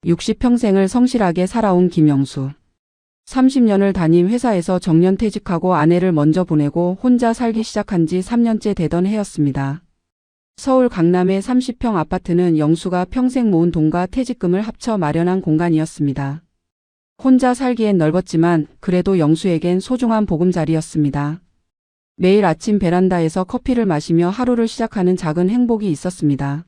60평생을 성실하게 살아온 김영수. 30년을 다닌 회사에서 정년퇴직하고 아내를 먼저 보내고 혼자 살기 시작한 지 3년째 되던 해였습니다. 서울 강남의 30평 아파트는 영수가 평생 모은 돈과 퇴직금을 합쳐 마련한 공간이었습니다. 혼자 살기엔 넓었지만 그래도 영수에겐 소중한 보금자리였습니다. 매일 아침 베란다에서 커피를 마시며 하루를 시작하는 작은 행복이 있었습니다.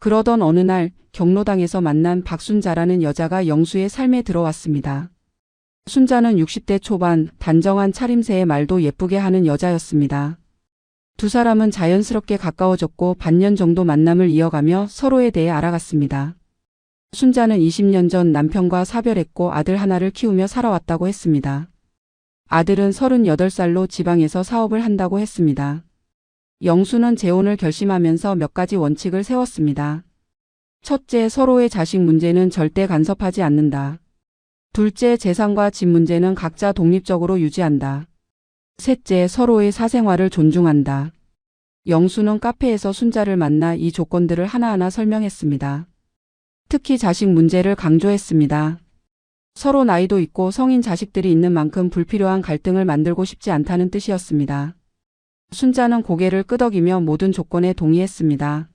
그러던 어느 날 경로당에서 만난 박순자라는 여자가 영수의 삶에 들어왔습니다. 순자는 60대 초반, 단정한 차림새의 말도 예쁘게 하는 여자였습니다. 두 사람은 자연스럽게 가까워졌고 반년 정도 만남을 이어가며 서로에 대해 알아갔습니다. 순자는 20년 전 남편과 사별했고 아들 하나를 키우며 살아왔다고 했습니다. 아들은 38살로 지방에서 사업을 한다고 했습니다. 영수는 재혼을 결심하면서 몇 가지 원칙을 세웠습니다. 첫째, 서로의 자식 문제는 절대 간섭하지 않는다. 둘째, 재산과 집 문제는 각자 독립적으로 유지한다. 셋째, 서로의 사생활을 존중한다. 영수는 카페에서 순자를 만나 이 조건들을 하나하나 설명했습니다. 특히 자식 문제를 강조했습니다. 서로 나이도 있고 성인 자식들이 있는 만큼 불필요한 갈등을 만들고 싶지 않다는 뜻이었습니다. 순자는 고개를 끄덕이며 모든 조건에 동의했습니다.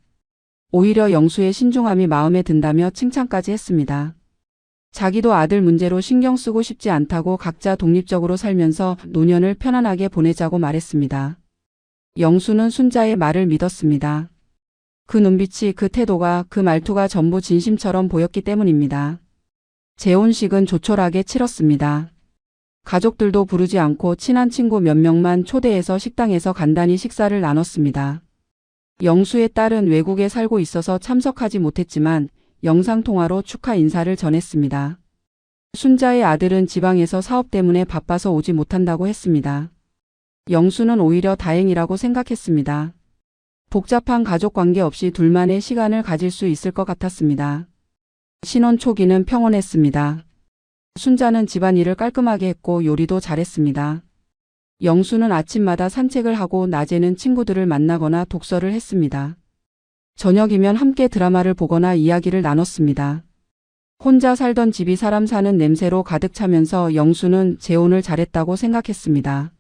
오히려 영수의 신중함이 마음에 든다며 칭찬까지 했습니다. 자기도 아들 문제로 신경 쓰고 싶지 않다고 각자 독립적으로 살면서 노년을 편안하게 보내자고 말했습니다. 영수는 순자의 말을 믿었습니다. 그 눈빛이, 그 태도가, 그 말투가 전부 진심처럼 보였기 때문입니다. 재혼식은 조촐하게 치렀습니다. 가족들도 부르지 않고 친한 친구 몇 명만 초대해서 식당에서 간단히 식사를 나눴습니다. 영수의 딸은 외국에 살고 있어서 참석하지 못했지만 영상통화로 축하 인사를 전했습니다. 순자의 아들은 지방에서 사업 때문에 바빠서 오지 못한다고 했습니다. 영수는 오히려 다행이라고 생각했습니다. 복잡한 가족 관계 없이 둘만의 시간을 가질 수 있을 것 같았습니다. 신혼 초기는 평온했습니다. 순자는 집안일을 깔끔하게 했고 요리도 잘했습니다. 영수는 아침마다 산책을 하고 낮에는 친구들을 만나거나 독서를 했습니다. 저녁이면 함께 드라마를 보거나 이야기를 나눴습니다. 혼자 살던 집이 사람 사는 냄새로 가득 차면서 영수는 재혼을 잘했다고 생각했습니다.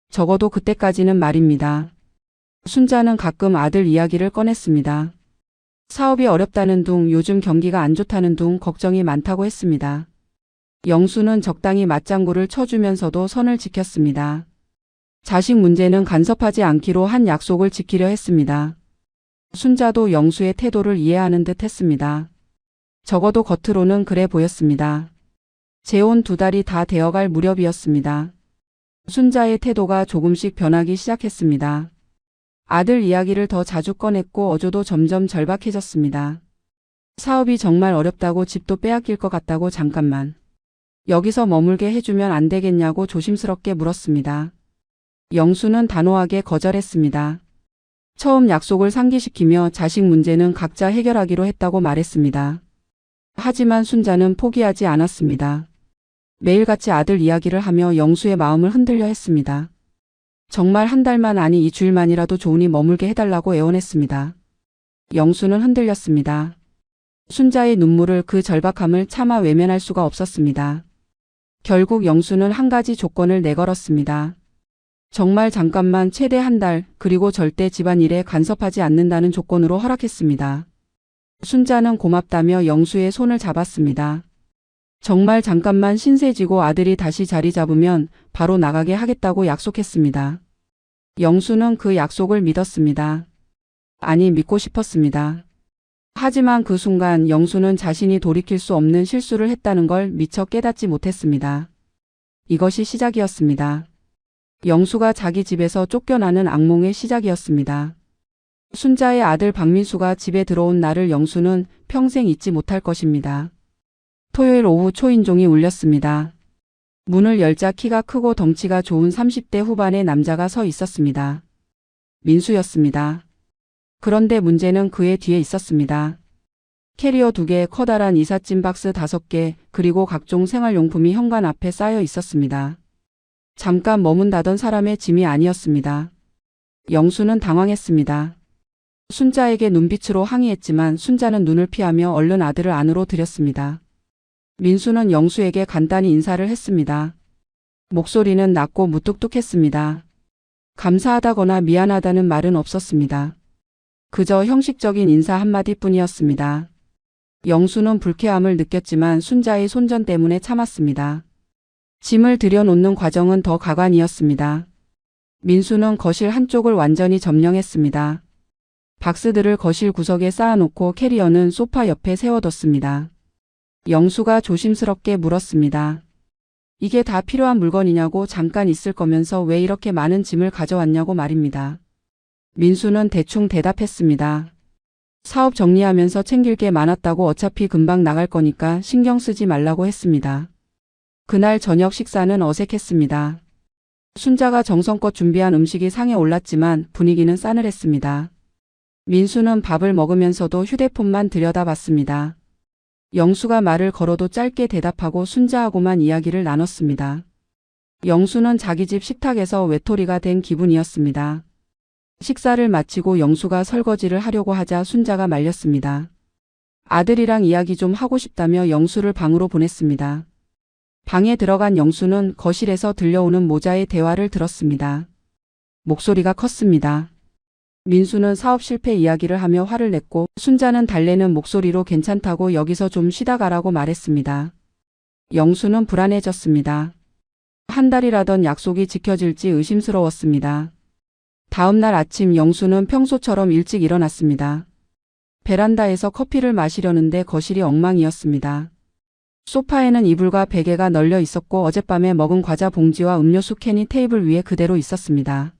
적어도 그때까지는 말입니다. 순자는 가끔 아들 이야기를 꺼냈습니다. 사업이 어렵다는 둥, 요즘 경기가 안 좋다는 둥 걱정이 많다고 했습니다. 영수는 적당히 맞장구를 쳐주면서도 선을 지켰습니다. 자식 문제는 간섭하지 않기로 한 약속을 지키려 했습니다. 순자도 영수의 태도를 이해하는 듯 했습니다. 적어도 겉으로는 그래 보였습니다. 재혼 2달이 다 되어갈 무렵이었습니다. 순자의 태도가 조금씩 변하기 시작했습니다. 아들 이야기를 더 자주 꺼냈고 어조도 점점 절박해졌습니다. 사업이 정말 어렵다고 집도 빼앗길 것 같다고 잠깐만 여기서 머물게 해주면 안 되겠냐고 조심스럽게 물었습니다. 영수는 단호하게 거절했습니다. 처음 약속을 상기시키며 자식 문제는 각자 해결하기로 했다고 말했습니다. 하지만 순자는 포기하지 않았습니다. 매일같이 아들 이야기를 하며 영수의 마음을 흔들려 했습니다. 정말 한 달만, 아니 2주일만이라도 좋으니 머물게 해달라고 애원했습니다. 영수는 흔들렸습니다. 순자의 눈물을, 그 절박함을 차마 외면할 수가 없었습니다. 결국 영수는 한 가지 조건을 내걸었습니다. 정말 잠깐만, 최대 한 달, 그리고 절대 집안일에 간섭하지 않는다는 조건으로 허락했습니다. 순자는 고맙다며 영수의 손을 잡았습니다. 정말 잠깐만 신세지고 아들이 다시 자리 잡으면 바로 나가게 하겠다고 약속했습니다. 영수는 그 약속을 믿었습니다. 아니, 믿고 싶었습니다. 하지만 그 순간 영수는 자신이 돌이킬 수 없는 실수를 했다는 걸 미처 깨닫지 못했습니다. 이것이 시작이었습니다. 영수가 자기 집에서 쫓겨나는 악몽의 시작이었습니다. 순자의 아들 박민수가 집에 들어온 날을 영수는 평생 잊지 못할 것입니다. 토요일 오후 초인종이 울렸습니다. 문을 열자 키가 크고 덩치가 좋은 30대 후반의 남자가 서 있었습니다. 민수였습니다. 그런데 문제는 그의 뒤에 있었습니다. 캐리어 2개, 커다란 이삿짐 박스 5개, 그리고 각종 생활용품이 현관 앞에 쌓여 있었습니다. 잠깐 머문다던 사람의 짐이 아니었습니다. 영수는 당황했습니다. 순자에게 눈빛으로 항의했지만 순자는 눈을 피하며 얼른 아들을 안으로 들였습니다. 민수는 영수에게 간단히 인사를 했습니다. 목소리는 낮고 무뚝뚝했습니다. 감사하다거나 미안하다는 말은 없었습니다. 그저 형식적인 인사 한마디뿐이었습니다. 영수는 불쾌함을 느꼈지만 순자의 손전 때문에 참았습니다. 짐을 들여놓는 과정은 더 가관이었습니다. 민수는 거실 한쪽을 완전히 점령했습니다. 박스들을 거실 구석에 쌓아놓고 캐리어는 소파 옆에 세워뒀습니다. 영수가 조심스럽게 물었습니다. 이게 다 필요한 물건이냐고. 잠깐 있을 거면서 왜 이렇게 많은 짐을 가져왔냐고 말입니다. 민수는 대충 대답했습니다. 사업 정리하면서 챙길 게 많았다고. 어차피 금방 나갈 거니까 신경 쓰지 말라고 했습니다. 그날 저녁 식사는 어색했습니다. 순자가 정성껏 준비한 음식이 상에 올랐지만 분위기는 싸늘했습니다. 민수는 밥을 먹으면서도 휴대폰만 들여다봤습니다. 영수가 말을 걸어도 짧게 대답하고 순자하고만 이야기를 나눴습니다. 영수는 자기 집 식탁에서 외톨이가 된 기분이었습니다. 식사를 마치고 영수가 설거지를 하려고 하자 순자가 말렸습니다. 아들이랑 이야기 좀 하고 싶다며 영수를 방으로 보냈습니다. 방에 들어간 영수는 거실에서 들려오는 모자의 대화를 들었습니다. 목소리가 컸습니다. 민수는 사업 실패 이야기를 하며 화를 냈고 순자는 달래는 목소리로 괜찮다고 여기서 좀 쉬다 가라고 말했습니다. 영수는 불안해졌습니다. 한 달이라던 약속이 지켜질지 의심스러웠습니다. 다음 날 아침 영수는 평소처럼 일찍 일어났습니다. 베란다에서 커피를 마시려는데 거실이 엉망이었습니다. 소파에는 이불과 베개가 널려 있었고 어젯밤에 먹은 과자 봉지와 음료수 캔이 테이블 위에 그대로 있었습니다.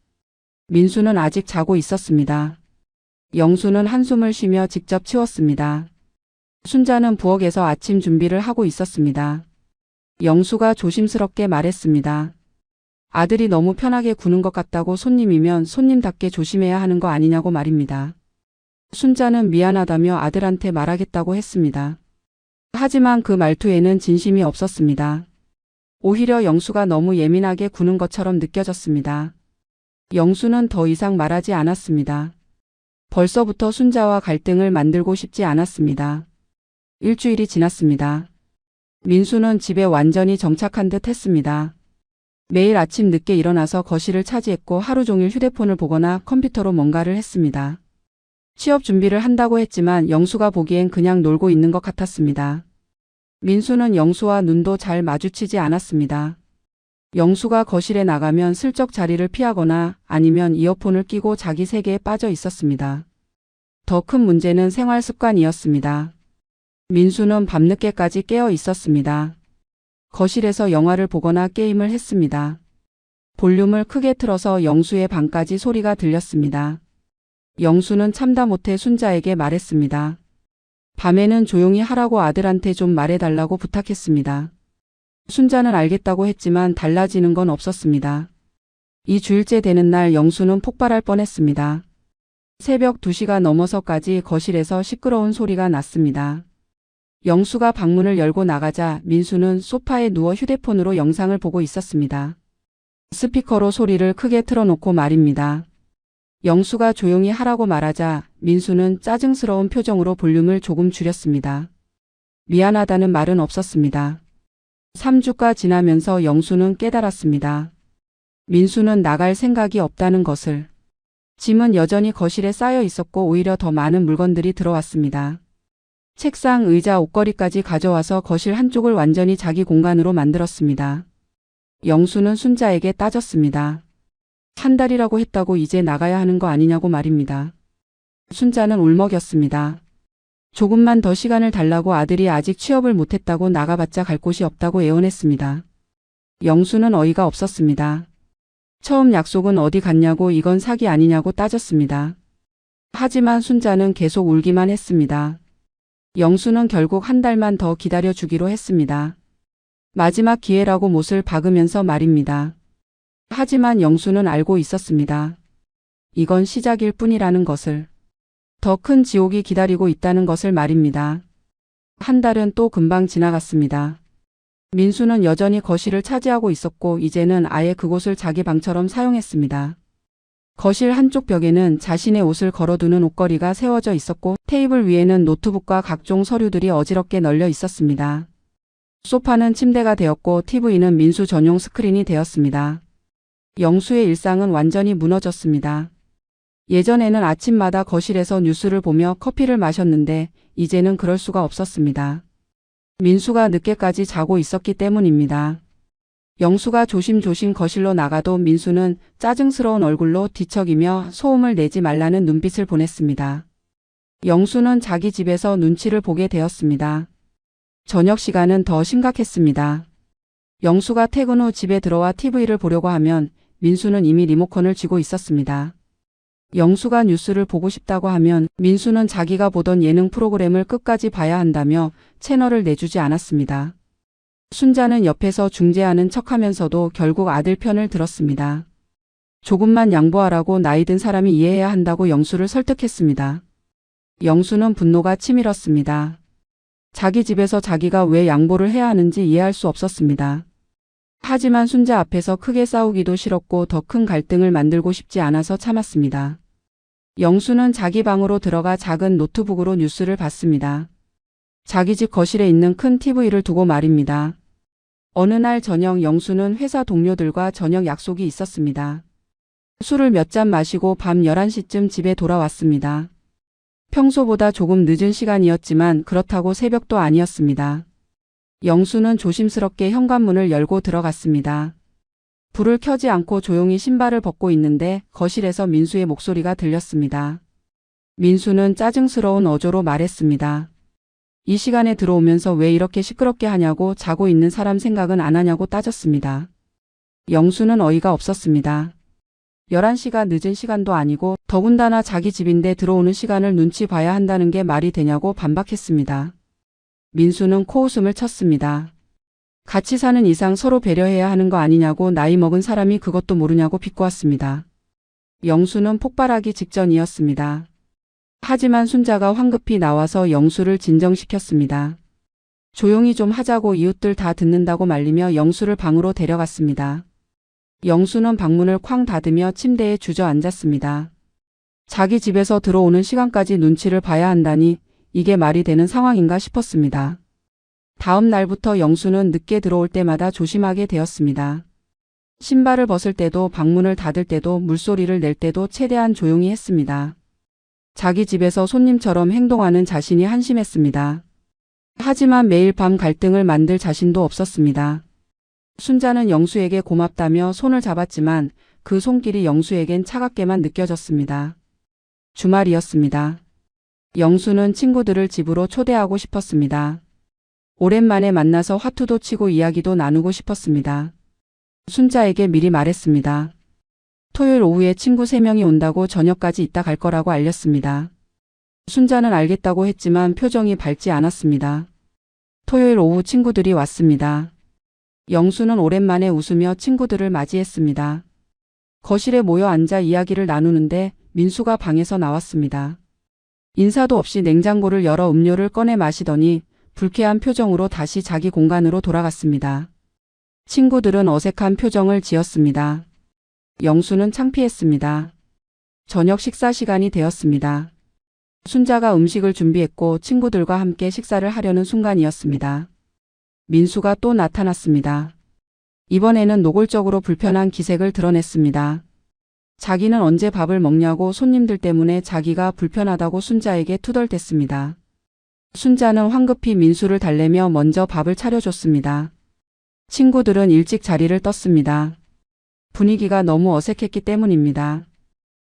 민수는 아직 자고 있었습니다. 영수는 한숨을 쉬며 직접 치웠습니다. 순자는 부엌에서 아침 준비를 하고 있었습니다. 영수가 조심스럽게 말했습니다. 아들이 너무 편하게 구는 것 같다고. 손님이면 손님답게 조심해야 하는 거 아니냐고 말입니다. 순자는 미안하다며 아들한테 말하겠다고 했습니다. 하지만 그 말투에는 진심이 없었습니다. 오히려 영수가 너무 예민하게 구는 것처럼 느껴졌습니다. 영수는 더 이상 말하지 않았습니다. 벌써부터 순자와 갈등을 만들고 싶지 않았습니다. 일주일이 지났습니다. 민수는 집에 완전히 정착한 듯 했습니다. 매일 아침 늦게 일어나서 거실을 차지했고 하루 종일 휴대폰을 보거나 컴퓨터로 뭔가를 했습니다. 취업 준비를 한다고 했지만 영수가 보기엔 그냥 놀고 있는 것 같았습니다. 민수는 영수와 눈도 잘 마주치지 않았습니다. 영수가 거실에 나가면 슬쩍 자리를 피하거나 아니면 이어폰을 끼고 자기 세계에 빠져 있었습니다. 더 큰 문제는 생활 습관이었습니다. 민수는 밤늦게까지 깨어 있었습니다. 거실에서 영화를 보거나 게임을 했습니다. 볼륨을 크게 틀어서 영수의 방까지 소리가 들렸습니다. 영수는 참다 못해 순자에게 말했습니다. 밤에는 조용히 하라고. 아들한테 좀 말해달라고 부탁했습니다. 순자는 알겠다고 했지만 달라지는 건 없었습니다. 2주일째 되는 날 영수는 폭발할 뻔했습니다. 새벽 2시가 넘어서까지 거실에서 시끄러운 소리가 났습니다. 영수가 방문을 열고 나가자 민수는 소파에 누워 휴대폰으로 영상을 보고 있었습니다. 스피커로 소리를 크게 틀어놓고 말입니다. 영수가 조용히 하라고 말하자 민수는 짜증스러운 표정으로 볼륨을 조금 줄였습니다. 미안하다는 말은 없었습니다. 3주가 지나면서 영수는 깨달았습니다. 민수는 나갈 생각이 없다는 것을. 짐은 여전히 거실에 쌓여 있었고 오히려 더 많은 물건들이 들어왔습니다. 책상, 의자, 옷걸이까지 가져와서 거실 한쪽을 완전히 자기 공간으로 만들었습니다. 영수는 순자에게 따졌습니다. 한 달이라고 했다고 이제 나가야 하는 거 아니냐고 말입니다. 순자는 울먹였습니다. 조금만 더 시간을 달라고. 아들이 아직 취업을 못했다고. 나가봤자 갈 곳이 없다고 애원했습니다. 영수는 어이가 없었습니다. 처음 약속은 어디 갔냐고. 이건 사기 아니냐고 따졌습니다. 하지만 순자는 계속 울기만 했습니다. 영수는 결국 한 달만 더 기다려주기로 했습니다. 마지막 기회라고 못을 박으면서 말입니다. 하지만 영수는 알고 있었습니다. 이건 시작일 뿐이라는 것을. 더 큰 지옥이 기다리고 있다는 것을 말입니다. 한 달은 또 금방 지나갔습니다. 민수는 여전히 거실을 차지하고 있었고 이제는 아예 그곳을 자기 방처럼 사용했습니다. 거실 한쪽 벽에는 자신의 옷을 걸어두는 옷걸이가 세워져 있었고 테이블 위에는 노트북과 각종 서류들이 어지럽게 널려 있었습니다. 소파는 침대가 되었고 TV는 민수 전용 스크린이 되었습니다. 영수의 일상은 완전히 무너졌습니다. 예전에는 아침마다 거실에서 뉴스를 보며 커피를 마셨는데 이제는 그럴 수가 없었습니다. 민수가 늦게까지 자고 있었기 때문입니다. 영수가 조심조심 거실로 나가도 민수는 짜증스러운 얼굴로 뒤척이며 소음을 내지 말라는 눈빛을 보냈습니다. 영수는 자기 집에서 눈치를 보게 되었습니다. 저녁 시간은 더 심각했습니다. 영수가 퇴근 후 집에 들어와 TV를 보려고 하면 민수는 이미 리모컨을 쥐고 있었습니다. 영수가 뉴스를 보고 싶다고 하면 민수는 자기가 보던 예능 프로그램을 끝까지 봐야 한다며 채널을 내주지 않았습니다. 순자는 옆에서 중재하는 척하면서도 결국 아들 편을 들었습니다. 조금만 양보하라고 나이 든 사람이 이해해야 한다고 영수를 설득했습니다. 영수는 분노가 치밀었습니다. 자기 집에서 자기가 왜 양보를 해야 하는지 이해할 수 없었습니다. 하지만 순자 앞에서 크게 싸우기도 싫었고 더 큰 갈등을 만들고 싶지 않아서 참았습니다. 영수는 자기 방으로 들어가 작은 노트북으로 뉴스를 봤습니다. 자기 집 거실에 있는 큰 TV를 두고 말입니다. 어느 날 저녁 영수는 회사 동료들과 저녁 약속이 있었습니다. 술을 몇 잔 마시고 밤 11시쯤 집에 돌아왔습니다. 평소보다 조금 늦은 시간이었지만 그렇다고 새벽도 아니었습니다. 영수는 조심스럽게 현관문을 열고 들어갔습니다. 불을 켜지 않고 조용히 신발을 벗고 있는데 거실에서 민수의 목소리가 들렸습니다. 민수는 짜증스러운 어조로 말했습니다. 이 시간에 들어오면서 왜 이렇게 시끄럽게 하냐고 자고 있는 사람 생각은 안 하냐고 따졌습니다. 영수는 어이가 없었습니다. 11시가 늦은 시간도 아니고 더군다나 자기 집인데 들어오는 시간을 눈치 봐야 한다는 게 말이 되냐고 반박했습니다. 민수는 코웃음을 쳤습니다. 같이 사는 이상 서로 배려해야 하는 거 아니냐고 나이 먹은 사람이 그것도 모르냐고 비꼬았습니다. 영수는 폭발하기 직전이었습니다. 하지만 순자가 황급히 나와서 영수를 진정시켰습니다. 조용히 좀 하자고 이웃들 다 듣는다고 말리며 영수를 방으로 데려갔습니다. 영수는 방문을 쾅 닫으며 침대에 주저앉았습니다. 자기 집에서 들어오는 시간까지 눈치를 봐야 한다니 이게 말이 되는 상황인가 싶었습니다. 다음 날부터 영수는 늦게 들어올 때마다 조심하게 되었습니다. 신발을 벗을 때도 방문을 닫을 때도 물소리를 낼 때도 최대한 조용히 했습니다. 자기 집에서 손님처럼 행동하는 자신이 한심했습니다. 하지만 매일 밤 갈등을 만들 자신도 없었습니다. 순자는 영수에게 고맙다며 손을 잡았지만 그 손길이 영수에겐 차갑게만 느껴졌습니다. 주말이었습니다. 영수는 친구들을 집으로 초대하고 싶었습니다. 오랜만에 만나서 화투도 치고 이야기도 나누고 싶었습니다. 순자에게 미리 말했습니다. 토요일 오후에 친구 3명이 온다고 저녁까지 있다 갈 거라고 알렸습니다. 순자는 알겠다고 했지만 표정이 밝지 않았습니다. 토요일 오후 친구들이 왔습니다. 영수는 오랜만에 웃으며 친구들을 맞이했습니다. 거실에 모여 앉아 이야기를 나누는데 민수가 방에서 나왔습니다. 인사도 없이 냉장고를 열어 음료를 꺼내 마시더니 불쾌한 표정으로 다시 자기 공간으로 돌아갔습니다. 친구들은 어색한 표정을 지었습니다. 영수는 창피했습니다. 저녁 식사 시간이 되었습니다. 순자가 음식을 준비했고 친구들과 함께 식사를 하려는 순간이었습니다. 민수가 또 나타났습니다. 이번에는 노골적으로 불편한 기색을 드러냈습니다. 자기는 언제 밥을 먹냐고 손님들 때문에 자기가 불편하다고 순자에게 투덜댔습니다. 순자는 황급히 민수를 달래며 먼저 밥을 차려줬습니다. 친구들은 일찍 자리를 떴습니다. 분위기가 너무 어색했기 때문입니다.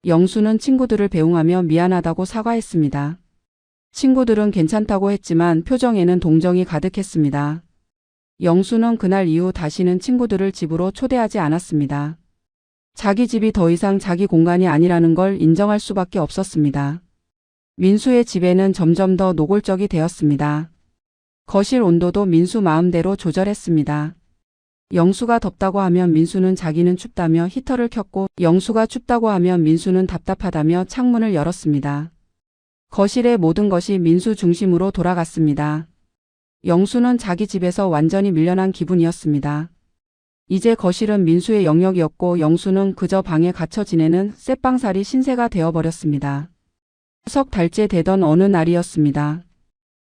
영수는 친구들을 배웅하며 미안하다고 사과했습니다. 친구들은 괜찮다고 했지만 표정에는 동정이 가득했습니다. 영수는 그날 이후 다시는 친구들을 집으로 초대하지 않았습니다. 자기 집이 더 이상 자기 공간이 아니라는 걸 인정할 수밖에 없었습니다. 민수의 집에는 점점 더 노골적이 되었습니다. 거실 온도도 민수 마음대로 조절했습니다. 영수가 덥다고 하면 민수는 자기는 춥다며 히터를 켰고 영수가 춥다고 하면 민수는 답답하다며 창문을 열었습니다. 거실의 모든 것이 민수 중심으로 돌아갔습니다. 영수는 자기 집에서 완전히 밀려난 기분이었습니다. 이제 거실은 민수의 영역이었고 영수는 그저 방에 갇혀 지내는 쌔빵살이 신세가 되어버렸습니다. 석 달째 되던 어느 날이었습니다.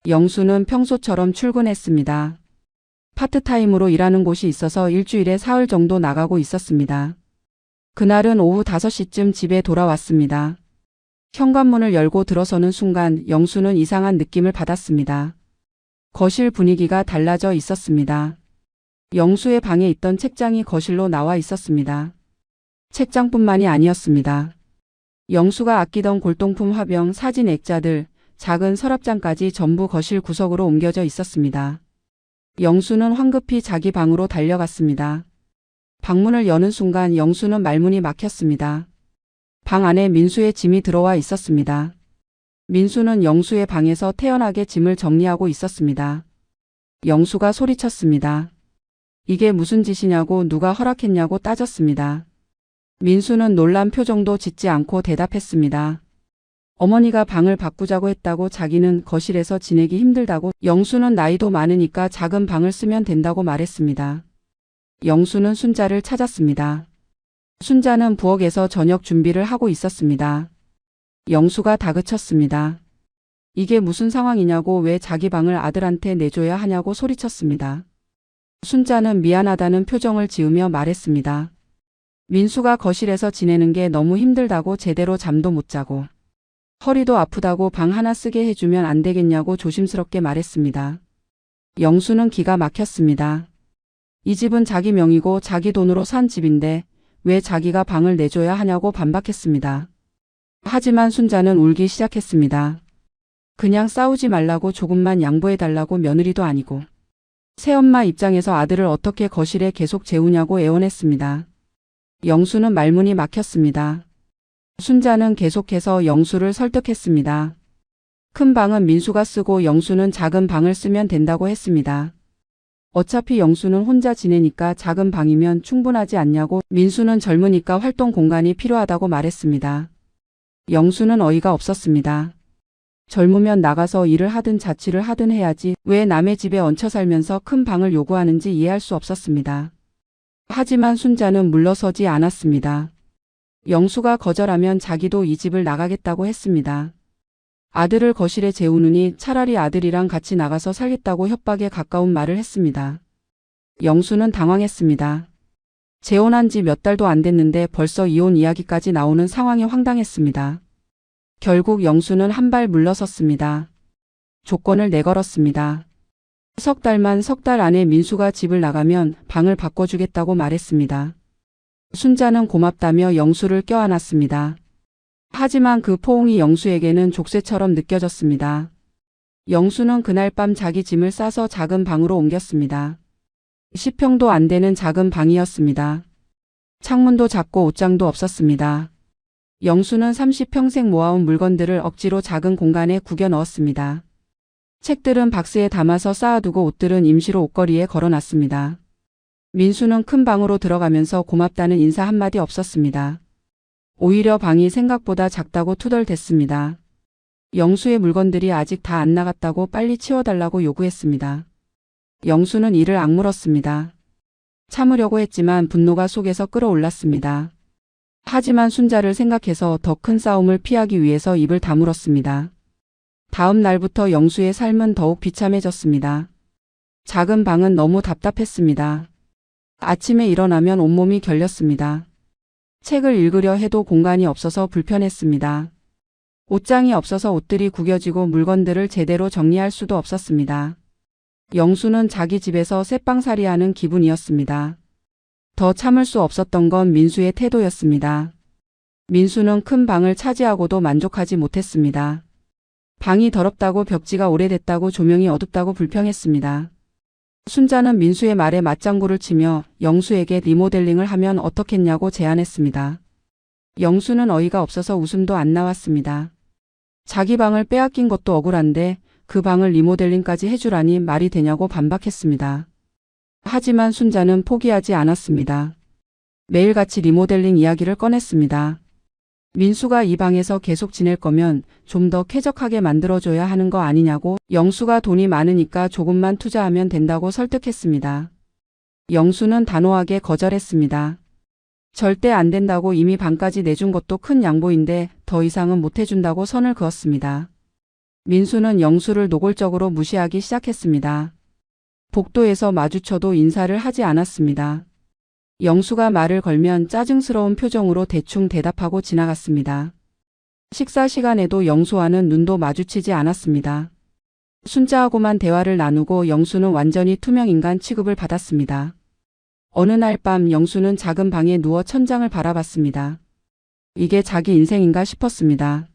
영수는 평소처럼 출근했습니다. 파트타임으로 일하는 곳이 있어서 일주일에 사흘 정도 나가고 있었습니다. 그날은 오후 5시쯤 집에 돌아왔습니다. 현관문을 열고 들어서는 순간 영수는 이상한 느낌을 받았습니다. 거실 분위기가 달라져 있었습니다. 영수의 방에 있던 책장이 거실로 나와 있었습니다. 책장뿐만이 아니었습니다. 영수가 아끼던 골동품 화병, 사진 액자들, 작은 서랍장까지 전부 거실 구석으로 옮겨져 있었습니다. 영수는 황급히 자기 방으로 달려갔습니다. 방문을 여는 순간 영수는 말문이 막혔습니다. 방 안에 민수의 짐이 들어와 있었습니다. 민수는 영수의 방에서 태연하게 짐을 정리하고 있었습니다. 영수가 소리쳤습니다. 이게 무슨 짓이냐고, 누가 허락했냐고 따졌습니다. 민수는 놀란 표정도 짓지 않고 대답했습니다. 어머니가 방을 바꾸자고 했다고, 자기는 거실에서 지내기 힘들다고, 영수는 나이도 많으니까 작은 방을 쓰면 된다고 말했습니다. 영수는 순자를 찾았습니다. 순자는 부엌에서 저녁 준비를 하고 있었습니다. 영수가 다그쳤습니다. 이게 무슨 상황이냐고, 왜 자기 방을 아들한테 내줘야 하냐고 소리쳤습니다. 순자는 미안하다는 표정을 지으며 말했습니다. 민수가 거실에서 지내는 게 너무 힘들다고, 제대로 잠도 못 자고 허리도 아프다고 방 하나 쓰게 해주면 안 되겠냐고 조심스럽게 말했습니다. 영수는 기가 막혔습니다. 이 집은 자기 명의고 자기 돈으로 산 집인데 왜 자기가 방을 내줘야 하냐고 반박했습니다. 하지만 순자는 울기 시작했습니다. 그냥 싸우지 말라고, 조금만 양보해달라고, 며느리도 아니고. 새엄마 입장에서 아들을 어떻게 거실에 계속 재우냐고 애원했습니다. 영수는 말문이 막혔습니다. 순자는 계속해서 영수를 설득했습니다. 큰 방은 민수가 쓰고 영수는 작은 방을 쓰면 된다고 했습니다. 어차피 영수는 혼자 지내니까 작은 방이면 충분하지 않냐고, 민수는 젊으니까 활동 공간이 필요하다고 말했습니다. 영수는 어이가 없었습니다. 젊으면 나가서 일을 하든 자취를 하든 해야지 왜 남의 집에 얹혀 살면서 큰 방을 요구하는지 이해할 수 없었습니다. 하지만 순자는 물러서지 않았습니다. 영수가 거절하면 자기도 이 집을 나가겠다고 했습니다. 아들을 거실에 재우느니 차라리 아들이랑 같이 나가서 살겠다고 협박에 가까운 말을 했습니다. 영수는 당황했습니다. 재혼한 지 몇 달도 안 됐는데 벌써 이혼 이야기까지 나오는 상황이 황당했습니다. 결국 영수는 한 발 물러섰습니다. 조건을 내걸었습니다. 석 달 안에 민수가 집을 나가면 방을 바꿔주겠다고 말했습니다. 순자는 고맙다며 영수를 껴안았습니다. 하지만 그 포옹이 영수에게는 족쇄처럼 느껴졌습니다. 영수는 그날 밤 자기 짐을 싸서 작은 방으로 옮겼습니다. 10평도 안 되는 작은 방이었습니다. 창문도 작고 옷장도 없었습니다. 영수는 30평생 모아온 물건들을 억지로 작은 공간에 구겨 넣었습니다. 책들은 박스에 담아서 쌓아두고 옷들은 임시로 옷걸이에 걸어놨습니다. 민수는 큰 방으로 들어가면서 고맙다는 인사 한마디 없었습니다. 오히려 방이 생각보다 작다고 투덜댔습니다. 영수의 물건들이 아직 다 안 나갔다고 빨리 치워달라고 요구했습니다. 영수는 이를 악물었습니다. 참으려고 했지만 분노가 속에서 끓어올랐습니다. 하지만 순자를 생각해서 더 큰 싸움을 피하기 위해서 입을 다물었습니다. 다음 날부터 영수의 삶은 더욱 비참해졌습니다. 작은 방은 너무 답답했습니다. 아침에 일어나면 온몸이 결렸습니다. 책을 읽으려 해도 공간이 없어서 불편했습니다. 옷장이 없어서 옷들이 구겨지고 물건들을 제대로 정리할 수도 없었습니다. 영수는 자기 집에서 쌔빵살이하는 기분이었습니다. 더 참을 수 없었던 건 민수의 태도였습니다. 민수는 큰 방을 차지하고도 만족하지 못했습니다. 방이 더럽다고, 벽지가 오래됐다고, 조명이 어둡다고 불평했습니다. 순자는 민수의 말에 맞장구를 치며 영수에게 리모델링을 하면 어떻겠냐고 제안했습니다. 영수는 어이가 없어서 웃음도 안 나왔습니다. 자기 방을 빼앗긴 것도 억울한데 그 방을 리모델링까지 해주라니 말이 되냐고 반박했습니다. 하지만 순자는 포기하지 않았습니다. 매일같이 리모델링 이야기를 꺼냈습니다. 민수가 이 방에서 계속 지낼 거면 좀 더 쾌적하게 만들어줘야 하는 거 아니냐고, 영수가 돈이 많으니까 조금만 투자하면 된다고 설득했습니다. 영수는 단호하게 거절했습니다. 절대 안 된다고 이미 반까지 내준 것도 큰 양보인데 더 이상은 못 해준다고 선을 그었습니다. 민수는 영수를 노골적으로 무시하기 시작했습니다. 복도에서 마주쳐도 인사를 하지 않았습니다. 영수가 말을 걸면 짜증스러운 표정으로 대충 대답하고 지나갔습니다. 식사 시간에도 영수와는 눈도 마주치지 않았습니다. 순자하고만 대화를 나누고 영수는 완전히 투명인간 취급을 받았습니다. 어느 날 밤 영수는 작은 방에 누워 천장을 바라봤습니다. 이게 자기 인생인가 싶었습니다.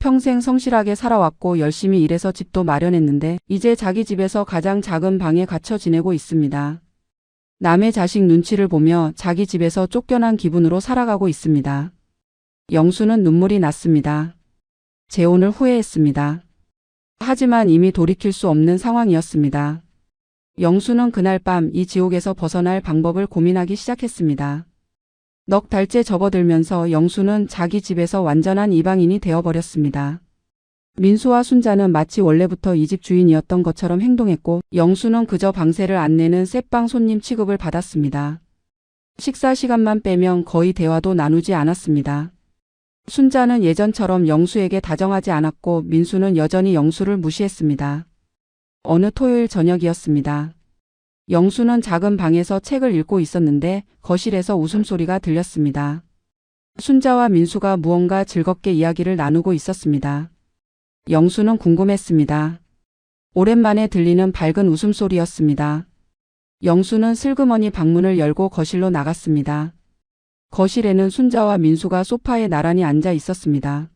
평생 성실하게 살아왔고 열심히 일해서 집도 마련했는데 이제 자기 집에서 가장 작은 방에 갇혀 지내고 있습니다. 남의 자식 눈치를 보며 자기 집에서 쫓겨난 기분으로 살아가고 있습니다. 영수는 눈물이 났습니다. 재혼을 후회했습니다. 하지만 이미 돌이킬 수 없는 상황이었습니다. 영수는 그날 밤 이 지옥에서 벗어날 방법을 고민하기 시작했습니다. 넉 달째 접어들면서 영수는 자기 집에서 완전한 이방인이 되어버렸습니다. 민수와 순자는 마치 원래부터 이 집 주인이었던 것처럼 행동했고 영수는 그저 방세를 안 내는 쌔빵 손님 취급을 받았습니다. 식사 시간만 빼면 거의 대화도 나누지 않았습니다. 순자는 예전처럼 영수에게 다정하지 않았고 민수는 여전히 영수를 무시했습니다. 어느 토요일 저녁이었습니다. 영수는 작은 방에서 책을 읽고 있었는데 거실에서 웃음소리가 들렸습니다. 순자와 민수가 무언가 즐겁게 이야기를 나누고 있었습니다. 영수는 궁금했습니다. 오랜만에 들리는 밝은 웃음소리였습니다. 영수는 슬그머니 방문을 열고 거실로 나갔습니다. 거실에는 순자와 민수가 소파에 나란히 앉아 있었습니다.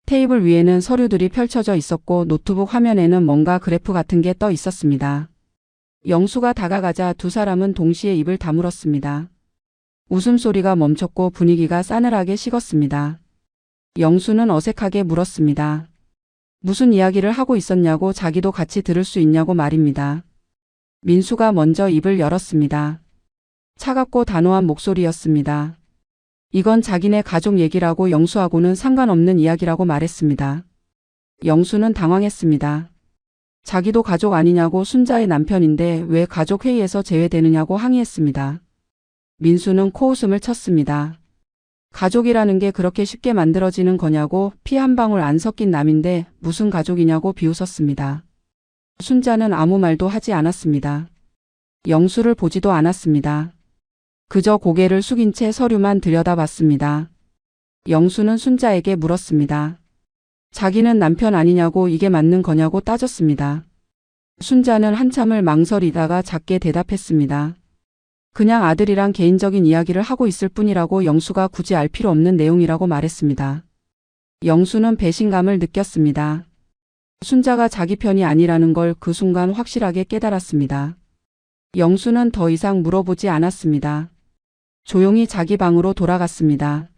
테이블 위에는 서류들이 펼쳐져 있었고 노트북 화면에는 뭔가 그래프 같은 게 떠 있었습니다. 영수가 다가가자 두 사람은 동시에 입을 다물었습니다. 웃음소리가 멈췄고 분위기가 싸늘하게 식었습니다. 영수는 어색하게 물었습니다. 무슨 이야기를 하고 있었냐고, 자기도 같이 들을 수 있냐고 말입니다. 민수가 먼저 입을 열었습니다. 차갑고 단호한 목소리였습니다. 이건 자기네 가족 얘기라고, 영수하고는 상관없는 이야기라고 말했습니다. 영수는 당황했습니다. 자기도 가족 아니냐고, 순자의 남편인데 왜 가족 회의에서 제외되느냐고 항의했습니다. 민수는 코웃음을 쳤습니다. 가족이라는 게 그렇게 쉽게 만들어지는 거냐고, 피 한 방울 안 섞인 남인데 무슨 가족이냐고 비웃었습니다. 순자는 아무 말도 하지 않았습니다. 영수를 보지도 않았습니다. 그저 고개를 숙인 채 서류만 들여다봤습니다. 영수는 순자에게 물었습니다. 자기는 남편 아니냐고, 이게 맞는 거냐고 따졌습니다. 순자는 한참을 망설이다가 작게 대답했습니다. 그냥 아들이랑 개인적인 이야기를 하고 있을 뿐이라고, 영수가 굳이 알 필요 없는 내용이라고 말했습니다. 영수는 배신감을 느꼈습니다. 순자가 자기 편이 아니라는 걸 그 순간 확실하게 깨달았습니다. 영수는 더 이상 물어보지 않았습니다. 조용히 자기 방으로 돌아갔습니다.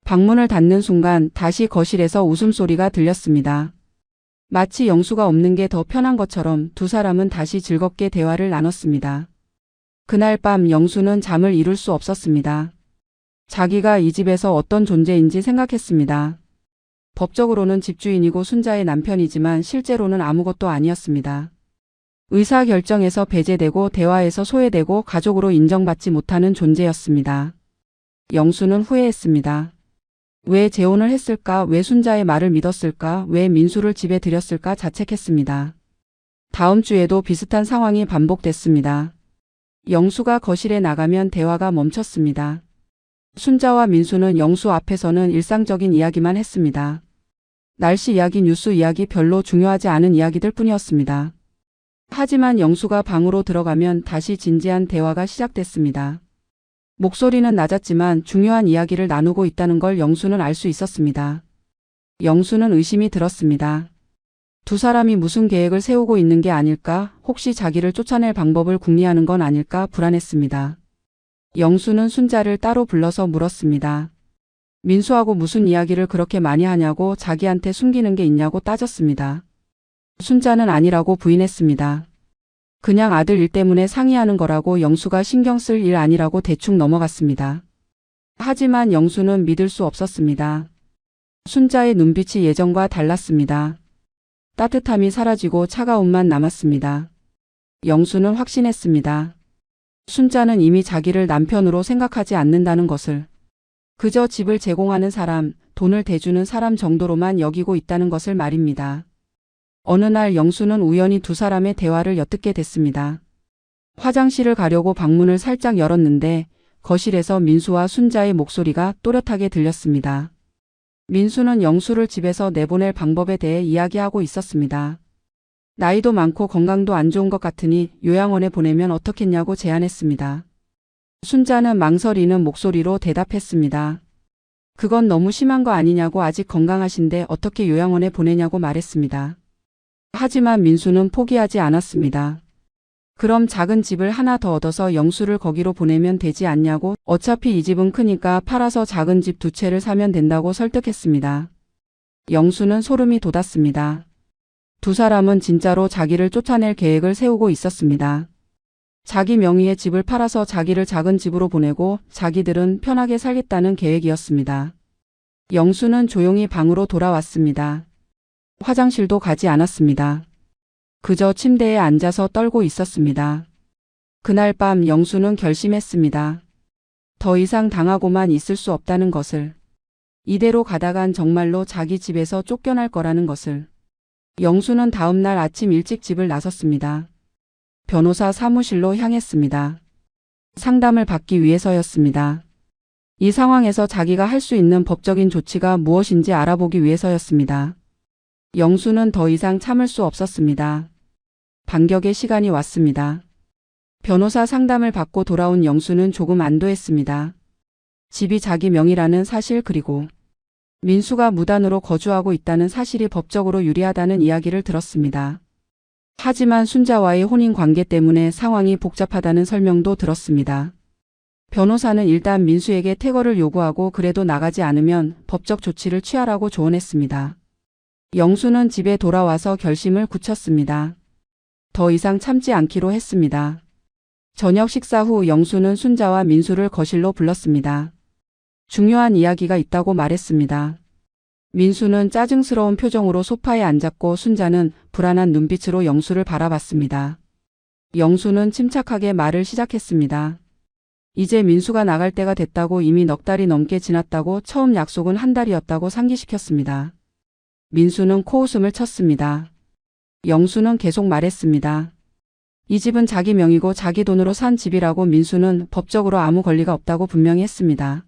방문을 닫는 순간 다시 거실에서 웃음소리가 들렸습니다. 마치 영수가 없는 게 더 편한 것처럼 두 사람은 다시 즐겁게 대화를 나눴습니다. 그날 밤 영수는 잠을 이룰 수 없었습니다. 자기가 이 집에서 어떤 존재인지 생각했습니다. 법적으로는 집주인이고 순자의 남편이지만 실제로는 아무것도 아니었습니다. 의사결정에서 배제되고 대화에서 소외되고 가족으로 인정받지 못하는 존재였습니다. 영수는 후회했습니다. 왜 재혼을 했을까? 왜 순자의 말을 믿었을까? 왜 민수를 집에 들였을까? 자책했습니다. 다음 주에도 비슷한 상황이 반복됐습니다. 영수가 거실에 나가면 대화가 멈췄습니다. 순자와 민수는 영수 앞에서는 일상적인 이야기만 했습니다. 날씨 이야기, 뉴스 이야기, 별로 중요하지 않은 이야기들 뿐이었습니다. 하지만 영수가 방으로 들어가면 다시 진지한 대화가 시작됐습니다. 목소리는 낮았지만 중요한 이야기를 나누고 있다는 걸 영수는 알 수 있었습니다. 영수는 의심이 들었습니다. 두 사람이 무슨 계획을 세우고 있는 게 아닐까? 혹시 자기를 쫓아낼 방법을 궁리하는 건 아닐까? 불안했습니다. 영수는 순자를 따로 불러서 물었습니다. 민수하고 무슨 이야기를 그렇게 많이 하냐고, 자기한테 숨기는 게 있냐고 따졌습니다. 순자는 아니라고 부인했습니다. 그냥 아들 일 때문에 상의하는 거라고, 영수가 신경 쓸 일 아니라고 대충 넘어갔습니다. 하지만 영수는 믿을 수 없었습니다. 순자의 눈빛이 예전과 달랐습니다. 따뜻함이 사라지고 차가움만 남았습니다. 영수는 확신했습니다. 순자는 이미 자기를 남편으로 생각하지 않는다는 것을, 그저 집을 제공하는 사람, 돈을 대주는 사람 정도로만 여기고 있다는 것을 말입니다. 어느 날 영수는 우연히 두 사람의 대화를 엿듣게 됐습니다. 화장실을 가려고 방문을 살짝 열었는데 거실에서 민수와 순자의 목소리가 또렷하게 들렸습니다. 민수는 영수를 집에서 내보낼 방법에 대해 이야기하고 있었습니다. 나이도 많고 건강도 안 좋은 것 같으니 요양원에 보내면 어떻겠냐고 제안했습니다. 순자는 망설이는 목소리로 대답했습니다. 그건 너무 심한 거 아니냐고, 아직 건강하신데 어떻게 요양원에 보내냐고 말했습니다. 하지만 민수는 포기하지 않았습니다. 그럼 작은 집을 하나 더 얻어서 영수를 거기로 보내면 되지 않냐고, 어차피 이 집은 크니까 팔아서 작은 집 두 채를 사면 된다고 설득했습니다. 영수는 소름이 돋았습니다. 두 사람은 진짜로 자기를 쫓아낼 계획을 세우고 있었습니다. 자기 명의의 집을 팔아서 자기를 작은 집으로 보내고 자기들은 편하게 살겠다는 계획이었습니다. 영수는 조용히 방으로 돌아왔습니다. 화장실도 가지 않았습니다. 그저 침대에 앉아서 떨고 있었습니다. 그날 밤 영수는 결심했습니다. 더 이상 당하고만 있을 수 없다는 것을. 이대로 가다간 정말로 자기 집에서 쫓겨날 거라는 것을. 영수는 다음 날 아침 일찍 집을 나섰습니다. 변호사 사무실로 향했습니다. 상담을 받기 위해서였습니다. 이 상황에서 자기가 할 수 있는 법적인 조치가 무엇인지 알아보기 위해서였습니다. 영수는 더 이상 참을 수 없었습니다. 반격의 시간이 왔습니다. 변호사 상담을 받고 돌아온 영수는 조금 안도했습니다. 집이 자기 명의라는 사실, 그리고 민수가 무단으로 거주하고 있다는 사실이 법적으로 유리하다는 이야기를 들었습니다. 하지만 순자와의 혼인 관계 때문에 상황이 복잡하다는 설명도 들었습니다. 변호사는 일단 민수에게 퇴거를 요구하고 그래도 나가지 않으면 법적 조치를 취하라고 조언했습니다. 영수는 집에 돌아와서 결심을 굳혔습니다. 더 이상 참지 않기로 했습니다. 저녁 식사 후 영수는 순자와 민수를 거실로 불렀습니다. 중요한 이야기가 있다고 말했습니다. 민수는 짜증스러운 표정으로 소파에 앉았고 순자는 불안한 눈빛으로 영수를 바라봤습니다. 영수는 침착하게 말을 시작했습니다. 이제 민수가 나갈 때가 됐다고, 이미 넉 달이 넘게 지났다고, 처음 약속은 한 달이었다고 상기시켰습니다. 민수는 코웃음을 쳤습니다. 영수는 계속 말했습니다. 이 집은 자기 명의고 자기 돈으로 산 집이라고, 민수는 법적으로 아무 권리가 없다고 분명히 했습니다.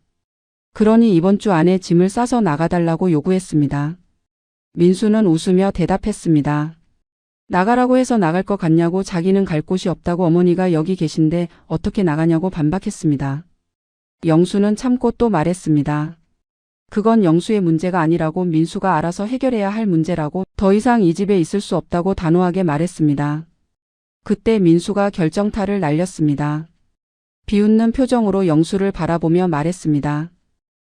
그러니 이번 주 안에 짐을 싸서 나가달라고 요구했습니다. 민수는 웃으며 대답했습니다. 나가라고 해서 나갈 것 같냐고, 자기는 갈 곳이 없다고, 어머니가 여기 계신데 어떻게 나가냐고 반박했습니다. 영수는 참고 또 말했습니다. 그건 영수의 문제가 아니라고, 민수가 알아서 해결해야 할 문제라고, 더 이상 이 집에 있을 수 없다고 단호하게 말했습니다. 그때 민수가 결정타를 날렸습니다. 비웃는 표정으로 영수를 바라보며 말했습니다.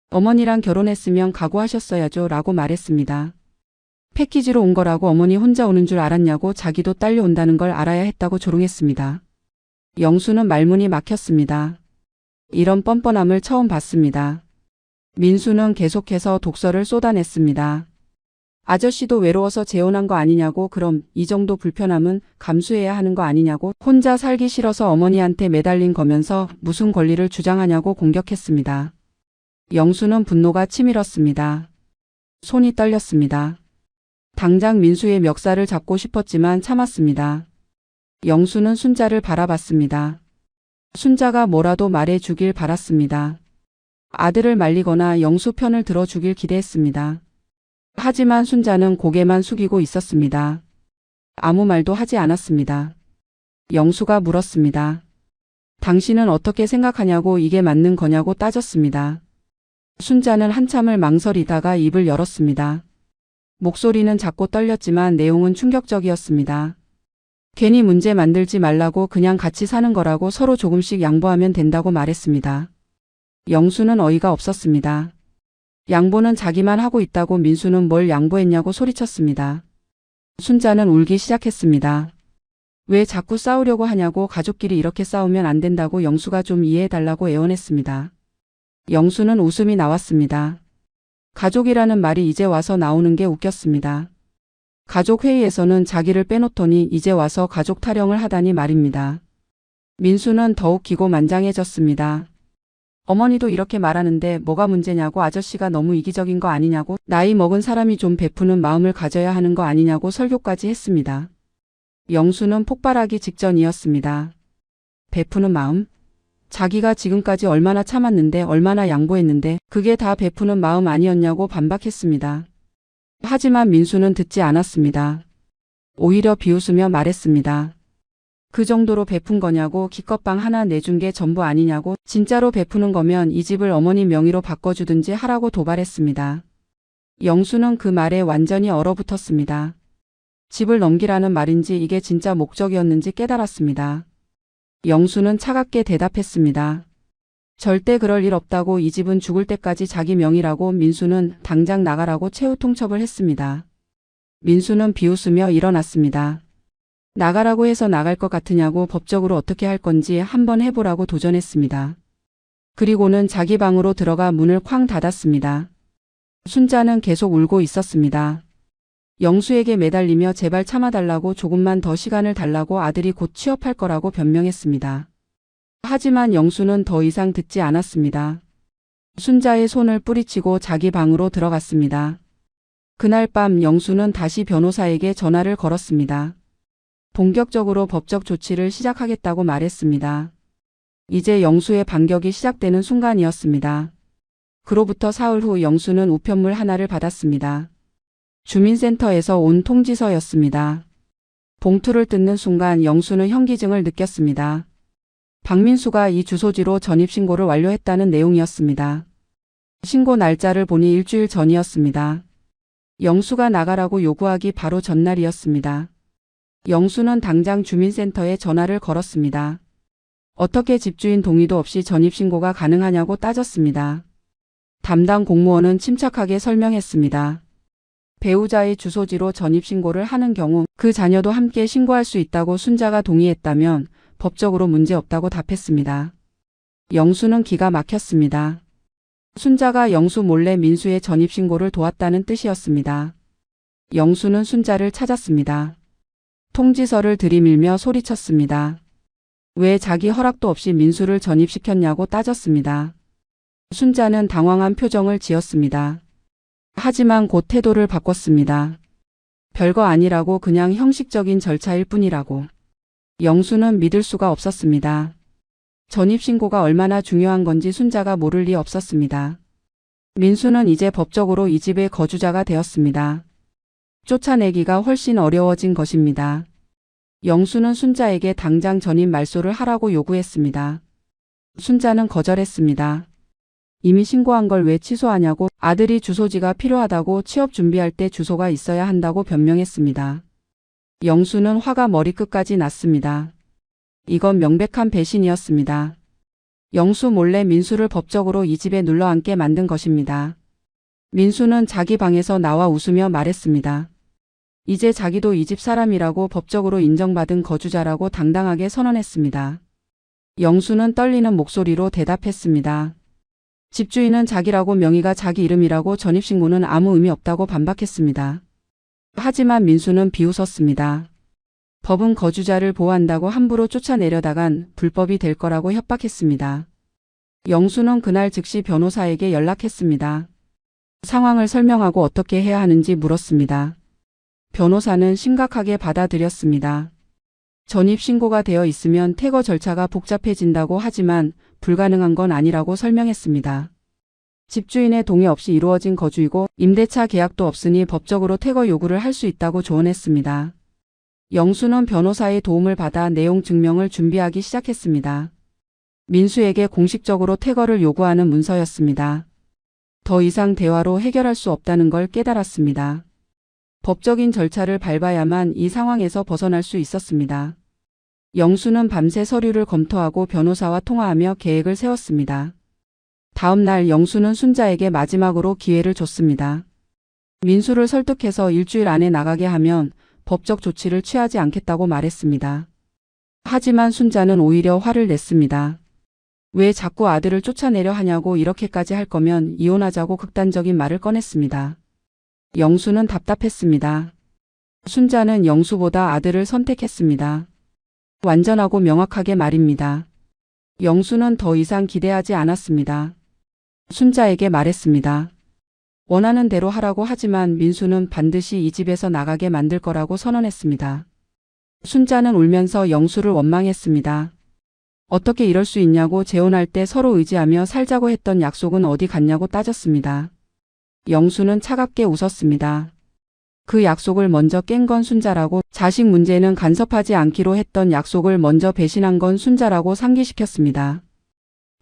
어머니랑 결혼했으면 각오하셨어야죠 라고 말했습니다. 패키지로 온 거라고, 어머니 혼자 오는 줄 알았냐고, 자기도 딸려온다는 걸 알아야 했다고 조롱했습니다. 영수는 말문이 막혔습니다. 이런 뻔뻔함을 처음 봤습니다. 민수는 계속해서 독설을 쏟아냈습니다. 아저씨도 외로워서 재혼한 거 아니냐고, 그럼 이 정도 불편함은 감수해야 하는 거 아니냐고, 혼자 살기 싫어서 어머니한테 매달린 거면서 무슨 권리를 주장하냐고 공격했습니다. 영수는 분노가 치밀었습니다. 손이 떨렸습니다. 당장 민수의 멱살을 잡고 싶었지만 참았습니다. 영수는 순자를 바라봤습니다. 순자가 뭐라도 말해 주길 바랐습니다. 아들을 말리거나 영수 편을 들어주길 기대했습니다. 하지만 순자는 고개만 숙이고 있었습니다. 아무 말도 하지 않았습니다. 영수가 물었습니다. 당신은 어떻게 생각하냐고, 이게 맞는 거냐고 따졌습니다. 순자는 한참을 망설이다가 입을 열었습니다. 목소리는 작고 떨렸지만 내용은 충격적이었습니다. 괜히 문제 만들지 말라고, 그냥 같이 사는 거라고, 서로 조금씩 양보하면 된다고 말했습니다. 영수는 어이가 없었습니다. 양보는 자기만 하고 있다고, 민수는 뭘 양보했냐고 소리쳤습니다. 순자는 울기 시작했습니다. 왜 자꾸 싸우려고 하냐고, 가족끼리 이렇게 싸우면 안 된다고, 영수가 좀 이해해달라고 애원했습니다. 영수는 웃음이 나왔습니다. 가족이라는 말이 이제 와서 나오는 게 웃겼습니다. 가족 회의에서는 자기를 빼놓더니 이제 와서 가족 타령을 하다니 말입니다. 민수는 더욱 기고만장해졌습니다. 어머니도 이렇게 말하는데 뭐가 문제냐고, 아저씨가 너무 이기적인 거 아니냐고, 나이 먹은 사람이 좀 베푸는 마음을 가져야 하는 거 아니냐고 설교까지 했습니다. 영수는 폭발하기 직전이었습니다. 베푸는 마음? 자기가 지금까지 얼마나 참았는데, 얼마나 양보했는데 그게 다 베푸는 마음 아니었냐고 반박했습니다. 하지만 민수는 듣지 않았습니다. 오히려 비웃으며 말했습니다. 그 정도로 베푼 거냐고, 기껏방 하나 내준 게 전부 아니냐고, 진짜로 베푸는 거면 이 집을 어머니 명의로 바꿔주든지 하라고 도발했습니다. 영수는 그 말에 완전히 얼어붙었습니다. 집을 넘기라는 말인지 이게 진짜 목적이었는지 깨달았습니다. 영수는 차갑게 대답했습니다. 절대 그럴 일 없다고, 이 집은 죽을 때까지 자기 명의라고. 민수는 당장 나가라고 최후 통첩을 했습니다. 민수는 비웃으며 일어났습니다. 나가라고 해서 나갈 것 같으냐고, 법적으로 어떻게 할 건지 한번 해보라고 도전했습니다. 그리고는 자기 방으로 들어가 문을 쾅 닫았습니다. 순자는 계속 울고 있었습니다. 영수에게 매달리며 제발 참아달라고, 조금만 더 시간을 달라고, 아들이 곧 취업할 거라고 변명했습니다. 하지만 영수는 더 이상 듣지 않았습니다. 순자의 손을 뿌리치고 자기 방으로 들어갔습니다. 그날 밤 영수는 다시 변호사에게 전화를 걸었습니다. 본격적으로 법적 조치를 시작하겠다고 말했습니다. 이제 영수의 반격이 시작되는 순간이었습니다. 그로부터 사흘 후 영수는 우편물 하나를 받았습니다. 주민센터에서 온 통지서였습니다. 봉투를 뜯는 순간 영수는 현기증을 느꼈습니다. 박민수가 이 주소지로 전입신고를 완료했다는 내용이었습니다. 신고 날짜를 보니 일주일 전이었습니다. 영수가 나가라고 요구하기 바로 전날이었습니다. 영수는 당장 주민센터에 전화를 걸었습니다. 어떻게 집주인 동의도 없이 전입신고가 가능하냐고 따졌습니다. 담당 공무원은 침착하게 설명했습니다. 배우자의 주소지로 전입신고를 하는 경우 그 자녀도 함께 신고할 수 있다고, 순자가 동의했다면 법적으로 문제없다고 답했습니다. 영수는 기가 막혔습니다. 순자가 영수 몰래 민수의 전입신고를 도왔다는 뜻이었습니다. 영수는 순자를 찾았습니다. 통지서를 들이밀며 소리쳤습니다. 왜 자기 허락도 없이 민수를 전입시켰냐고 따졌습니다. 순자는 당황한 표정을 지었습니다. 하지만 곧 태도를 바꿨습니다. 별거 아니라고, 그냥 형식적인 절차일 뿐이라고. 영수는 믿을 수가 없었습니다. 전입신고가 얼마나 중요한 건지 순자가 모를 리 없었습니다. 민수는 이제 법적으로 이 집의 거주자가 되었습니다. 쫓아내기가 훨씬 어려워진 것입니다. 영수는 순자에게 당장 전입 말소를 하라고 요구했습니다. 순자는 거절했습니다. 이미 신고한 걸 왜 취소하냐고, 아들이 주소지가 필요하다고, 취업 준비할 때 주소가 있어야 한다고 변명했습니다. 영수는 화가 머리끝까지 났습니다. 이건 명백한 배신이었습니다. 영수 몰래 민수를 법적으로 이 집에 눌러앉게 만든 것입니다. 민수는 자기 방에서 나와 웃으며 말했습니다. 이제 자기도 이 집 사람이라고, 법적으로 인정받은 거주자라고 당당하게 선언했습니다. 영수는 떨리는 목소리로 대답했습니다. 집주인은 자기라고, 명의가 자기 이름이라고, 전입신고는 아무 의미 없다고 반박했습니다. 하지만 민수는 비웃었습니다. 법은 거주자를 보호한다고 함부로 쫓아내려다간 불법이 될 거라고 협박했습니다. 영수는 그날 즉시 변호사에게 연락했습니다. 상황을 설명하고 어떻게 해야 하는지 물었습니다. 변호사는 심각하게 받아들였습니다. 전입신고가 되어 있으면 퇴거 절차가 복잡해진다고, 하지만 불가능한 건 아니라고 설명했습니다. 집주인의 동의 없이 이루어진 거주이고 임대차 계약도 없으니 법적으로 퇴거 요구를 할 수 있다고 조언했습니다. 영수는 변호사의 도움을 받아 내용 증명을 준비하기 시작했습니다. 민수에게 공식적으로 퇴거를 요구하는 문서였습니다. 더 이상 대화로 해결할 수 없다는 걸 깨달았습니다. 법적인 절차를 밟아야만 이 상황에서 벗어날 수 있었습니다. 영수는 밤새 서류를 검토하고 변호사와 통화하며 계획을 세웠습니다. 다음 날 영수는 순자에게 마지막으로 기회를 줬습니다. 민수를 설득해서 일주일 안에 나가게 하면 법적 조치를 취하지 않겠다고 말했습니다. 하지만 순자는 오히려 화를 냈습니다. 왜 자꾸 아들을 쫓아내려 하냐고, 이렇게까지 할 거면 이혼하자고 극단적인 말을 꺼냈습니다. 영수는 답답했습니다. 순자는 영수보다 아들을 선택했습니다. 완전하고 명확하게 말입니다. 영수는 더 이상 기대하지 않았습니다. 순자에게 말했습니다. 원하는 대로 하라고 하지만 민수는 반드시 이 집에서 나가게 만들 거라고 선언했습니다. 순자는 울면서 영수를 원망했습니다. 어떻게 이럴 수 있냐고 재혼할 때 서로 의지하며 살자고 했던 약속은 어디 갔냐고 따졌습니다. 영수는 차갑게 웃었습니다. 그 약속을 먼저 깬 건 순자라고, 자식 문제는 간섭하지 않기로 했던 약속을 먼저 배신한 건 순자라고 상기시켰습니다.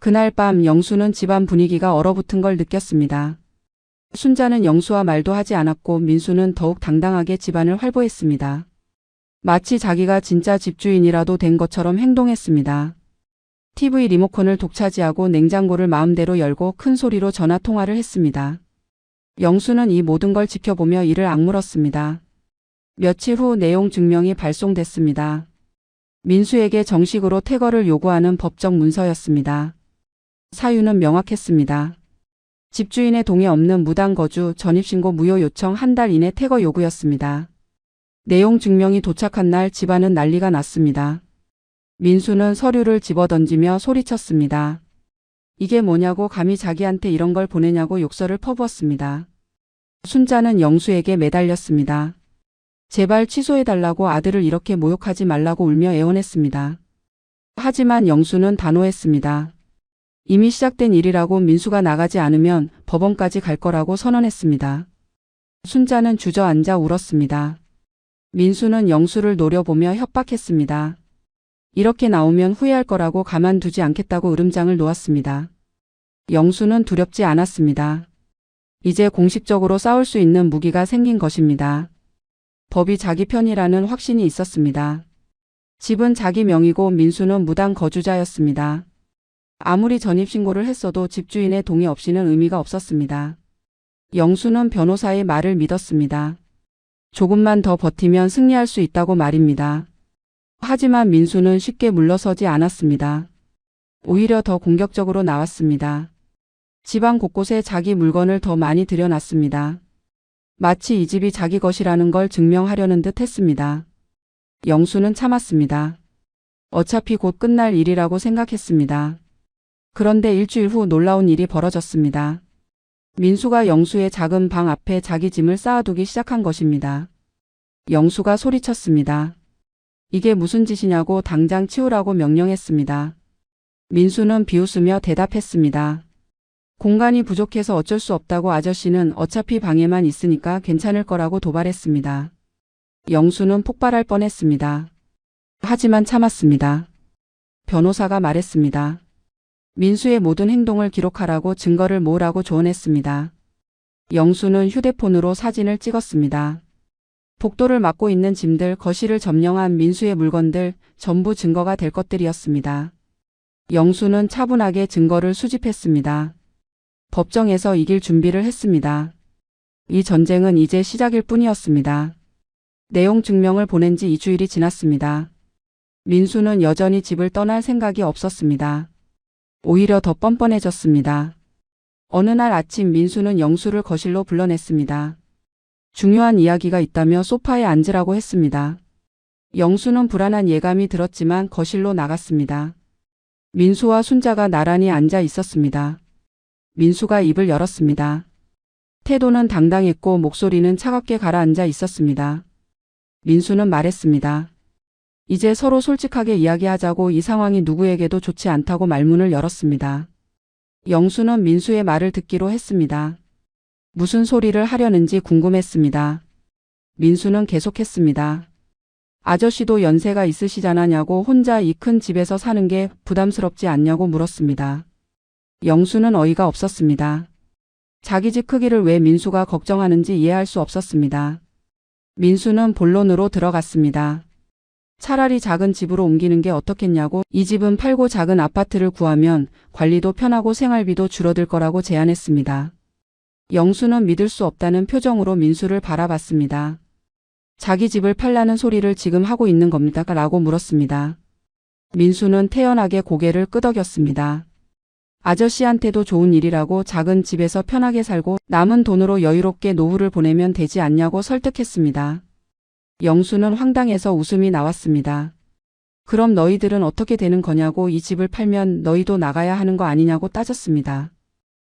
그날 밤 영수는 집안 분위기가 얼어붙은 걸 느꼈습니다. 순자는 영수와 말도 하지 않았고 민수는 더욱 당당하게 집안을 활보했습니다. 마치 자기가 진짜 집주인이라도 된 것처럼 행동했습니다. TV 리모컨을 독차지하고 냉장고를 마음대로 열고 큰 소리로 전화 통화를 했습니다. 영수는 이 모든 걸 지켜보며 이를 악물었습니다. 며칠 후 내용 증명이 발송됐습니다. 민수에게 정식으로 퇴거를 요구하는 법적 문서였습니다. 사유는 명확했습니다. 집주인의 동의 없는 무단 거주, 전입신고 무효 요청, 한 달 이내 퇴거 요구였습니다. 내용 증명이 도착한 날 집안은 난리가 났습니다. 민수는 서류를 집어던지며 소리쳤습니다. 이게 뭐냐고, 감히 자기한테 이런 걸 보내냐고 욕설을 퍼부었습니다. 순자는 영수에게 매달렸습니다. 제발 취소해달라고, 아들을 이렇게 모욕하지 말라고 울며 애원했습니다. 하지만 영수는 단호했습니다. 이미 시작된 일이라고, 민수가 나가지 않으면 법원까지 갈 거라고 선언했습니다. 순자는 주저앉아 울었습니다. 민수는 영수를 노려보며 협박했습니다. 이렇게 나오면 후회할 거라고, 가만두지 않겠다고 으름장을 놓았습니다. 영수는 두렵지 않았습니다. 이제 공식적으로 싸울 수 있는 무기가 생긴 것입니다. 법이 자기 편이라는 확신이 있었습니다. 집은 자기 명의고 민수는 무단 거주자였습니다. 아무리 전입신고를 했어도 집주인의 동의 없이는 의미가 없었습니다. 영수는 변호사의 말을 믿었습니다. 조금만 더 버티면 승리할 수 있다고 말입니다. 하지만 민수는 쉽게 물러서지 않았습니다. 오히려 더 공격적으로 나왔습니다. 집안 곳곳에 자기 물건을 더 많이 들여놨습니다. 마치 이 집이 자기 것이라는 걸 증명하려는 듯 했습니다. 영수는 참았습니다. 어차피 곧 끝날 일이라고 생각했습니다. 그런데 일주일 후 놀라운 일이 벌어졌습니다. 민수가 영수의 작은 방 앞에 자기 짐을 쌓아두기 시작한 것입니다. 영수가 소리쳤습니다. 이게 무슨 짓이냐고, 당장 치우라고 명령했습니다. 민수는 비웃으며 대답했습니다. 공간이 부족해서 어쩔 수 없다고, 아저씨는 어차피 방에만 있으니까 괜찮을 거라고 도발했습니다. 영수는 폭발할 뻔했습니다. 하지만 참았습니다. 변호사가 말했습니다. 민수의 모든 행동을 기록하라고, 증거를 모으라고 조언했습니다. 영수는 휴대폰으로 사진을 찍었습니다. 복도를 막고 있는 짐들, 거실을 점령한 민수의 물건들, 전부 증거가 될 것들이었습니다. 영수는 차분하게 증거를 수집했습니다. 법정에서 이길 준비를 했습니다. 이 전쟁은 이제 시작일 뿐이었습니다. 내용 증명을 보낸 지 2주일이 지났습니다. 민수는 여전히 집을 떠날 생각이 없었습니다. 오히려 더 뻔뻔해졌습니다. 어느 날 아침 민수는 영수를 거실로 불러냈습니다. 중요한 이야기가 있다며 소파에 앉으라고 했습니다. 영수는 불안한 예감이 들었지만 거실로 나갔습니다. 민수와 순자가 나란히 앉아 있었습니다. 민수가 입을 열었습니다. 태도는 당당했고 목소리는 차갑게 가라앉아 있었습니다. 민수는 말했습니다. 이제 서로 솔직하게 이야기하자고, 이 상황이 누구에게도 좋지 않다고 말문을 열었습니다. 영수는 민수의 말을 듣기로 했습니다. 무슨 소리를 하려는지 궁금했습니다. 민수는 계속했습니다. 아저씨도 연세가 있으시잖아냐고, 혼자 이 큰 집에서 사는 게 부담스럽지 않냐고 물었습니다. 영수는 어이가 없었습니다. 자기 집 크기를 왜 민수가 걱정하는지 이해할 수 없었습니다. 민수는 본론으로 들어갔습니다. 차라리 작은 집으로 옮기는 게 어떻겠냐고, 이 집은 팔고 작은 아파트를 구하면 관리도 편하고 생활비도 줄어들 거라고 제안했습니다. 영수는 믿을 수 없다는 표정으로 민수를 바라봤습니다. 자기 집을 팔라는 소리를 지금 하고 있는 겁니까? 라고 물었습니다. 민수는 태연하게 고개를 끄덕였습니다. 아저씨한테도 좋은 일이라고, 작은 집에서 편하게 살고 남은 돈으로 여유롭게 노후를 보내면 되지 않냐고 설득했습니다. 영수는 황당해서 웃음이 나왔습니다. 그럼 너희들은 어떻게 되는 거냐고 이 집을 팔면 너희도 나가야 하는 거 아니냐고 따졌습니다.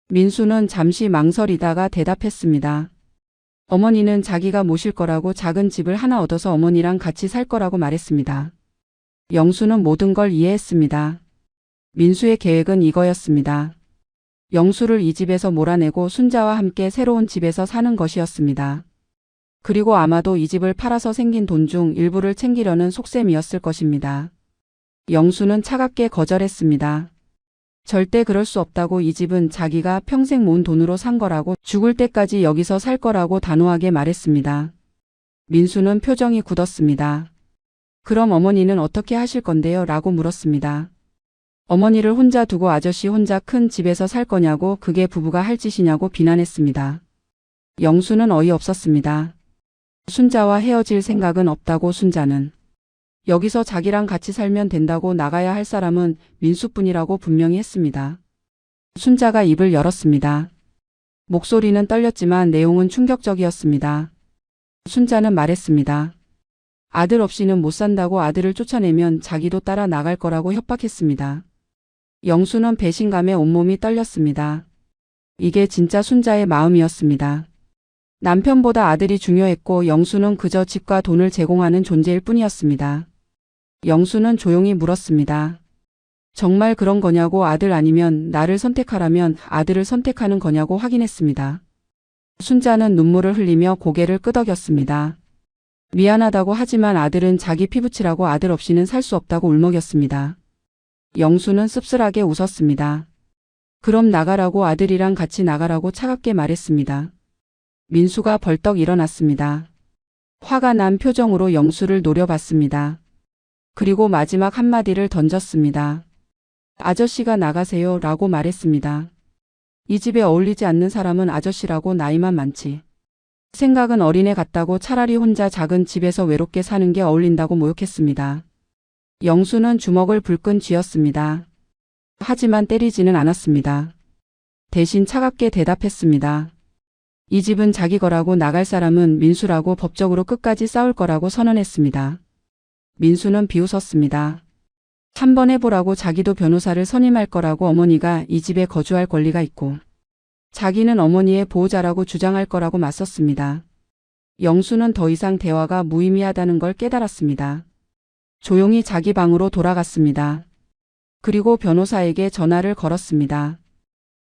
민수는 잠시 망설이다가 대답했습니다. 어머니는 자기가 모실 거라고 작은 집을 하나 얻어서 어머니랑 같이 살 거라고 말했습니다. 영수는 모든 걸 이해했습니다. 민수의 계획은 이거였습니다. 영수를 이 집에서 몰아내고 순자와 함께 새로운 집에서 사는 것이었습니다. 그리고 아마도 이 집을 팔아서 생긴 돈 중 일부를 챙기려는 속셈이었을 것입니다. 영수는 차갑게 거절했습니다. 절대 그럴 수 없다고 이 집은 자기가 평생 모은 돈으로 산 거라고 죽을 때까지 여기서 살 거라고 단호하게 말했습니다. 민수는 표정이 굳었습니다. 그럼 어머니는 어떻게 하실 건데요? 라고 물었습니다. 어머니를 혼자 두고 아저씨 혼자 큰 집에서 살 거냐고 그게 부부가 할 짓이냐고 비난했습니다. 영수는 어이없었습니다. 순자와 헤어질 생각은 없다고 순자는 여기서 자기랑 같이 살면 된다고 나가야 할 사람은 민수뿐이라고 분명히 했습니다. 순자가 입을 열었습니다. 목소리는 떨렸지만 내용은 충격적이었습니다. 순자는 말했습니다. 아들 없이는 못 산다고 아들을 쫓아내면 자기도 따라 나갈 거라고 협박했습니다. 영수는 배신감에 온몸이 떨렸습니다. 이게 진짜 순자의 마음이었습니다. 남편보다 아들이 중요했고 영수는 그저 집과 돈을 제공하는 존재일 뿐이었습니다. 영수는 조용히 물었습니다. 정말 그런 거냐고 아들 아니면 나를 선택하라면 아들을 선택하는 거냐고 확인했습니다. 순자는 눈물을 흘리며 고개를 끄덕였습니다. 미안하다고 하지만 아들은 자기 피부치라고 아들 없이는 살 수 없다고 울먹였습니다. 영수는 씁쓸하게 웃었습니다. 그럼 나가라고 아들이랑 같이 나가라고 차갑게 말했습니다. 민수가 벌떡 일어났습니다. 화가 난 표정으로 영수를 노려봤습니다. 그리고 마지막 한마디를 던졌습니다. 아저씨가 나가세요 라고 말했습니다. 이 집에 어울리지 않는 사람은 아저씨라고 나이만 많지. 생각은 어린애 같다고 차라리 혼자 작은 집에서 외롭게 사는 게 어울린다고 모욕했습니다. 영수는 주먹을 불끈 쥐었습니다. 하지만 때리지는 않았습니다. 대신 차갑게 대답했습니다. 이 집은 자기 거라고 나갈 사람은 민수라고 법적으로 끝까지 싸울 거라고 선언했습니다. 민수는 비웃었습니다. 한번 해보라고 자기도 변호사를 선임할 거라고 어머니가 이 집에 거주할 권리가 있고 자기는 어머니의 보호자라고 주장할 거라고 맞섰습니다. 영수는 더 이상 대화가 무의미하다는 걸 깨달았습니다. 조용히 자기 방으로 돌아갔습니다. 그리고 변호사에게 전화를 걸었습니다.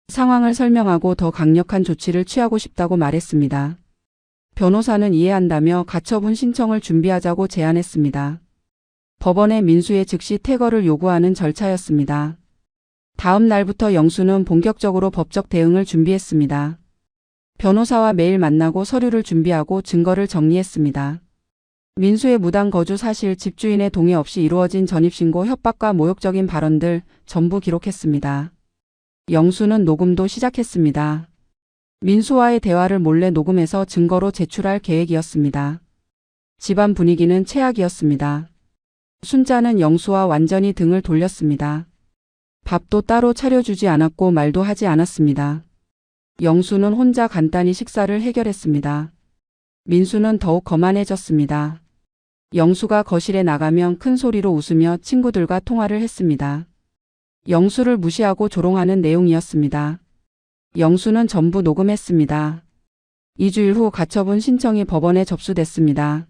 상황을 설명하고 더 강력한 조치를 취하고 싶다고 말했습니다. 변호사는 이해한다며 가처분 신청을 준비하자고 제안했습니다. 법원에 민수의 즉시 퇴거를 요구하는 절차였습니다. 다음 날부터 영수는 본격적으로 법적 대응을 준비했습니다. 변호사와 매일 만나고 서류를 준비하고 증거를 정리했습니다. 민수의 무단 거주 사실, 집주인의 동의 없이 이루어진 전입신고, 협박과 모욕적인 발언들 전부 기록했습니다. 영수는 녹음도 시작했습니다. 민수와의 대화를 몰래 녹음해서 증거로 제출할 계획이었습니다. 집안 분위기는 최악이었습니다. 순자는 영수와 완전히 등을 돌렸습니다. 밥도 따로 차려주지 않았고 말도 하지 않았습니다. 영수는 혼자 간단히 식사를 해결했습니다. 민수는 더욱 거만해졌습니다. 영수가 거실에 나가면 큰 소리로 웃으며 친구들과 통화를 했습니다. 영수를 무시하고 조롱하는 내용이었습니다. 영수는 전부 녹음했습니다. 2주일 후 가처분 신청이 법원에 접수됐습니다.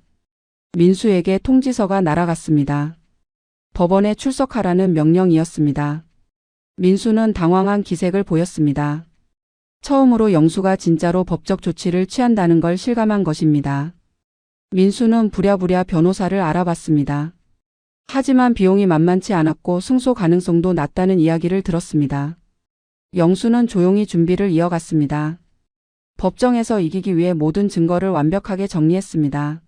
민수에게 통지서가 날아갔습니다. 법원에 출석하라는 명령이었습니다. 민수는 당황한 기색을 보였습니다. 처음으로 영수가 진짜로 법적 조치를 취한다는 걸 실감한 것입니다. 민수는 부랴부랴 변호사를 알아봤습니다. 하지만 비용이 만만치 않았고 승소 가능성도 낮다는 이야기를 들었습니다. 영수는 조용히 준비를 이어갔습니다. 법정에서 이기기 위해 모든 증거를 완벽하게 정리했습니다.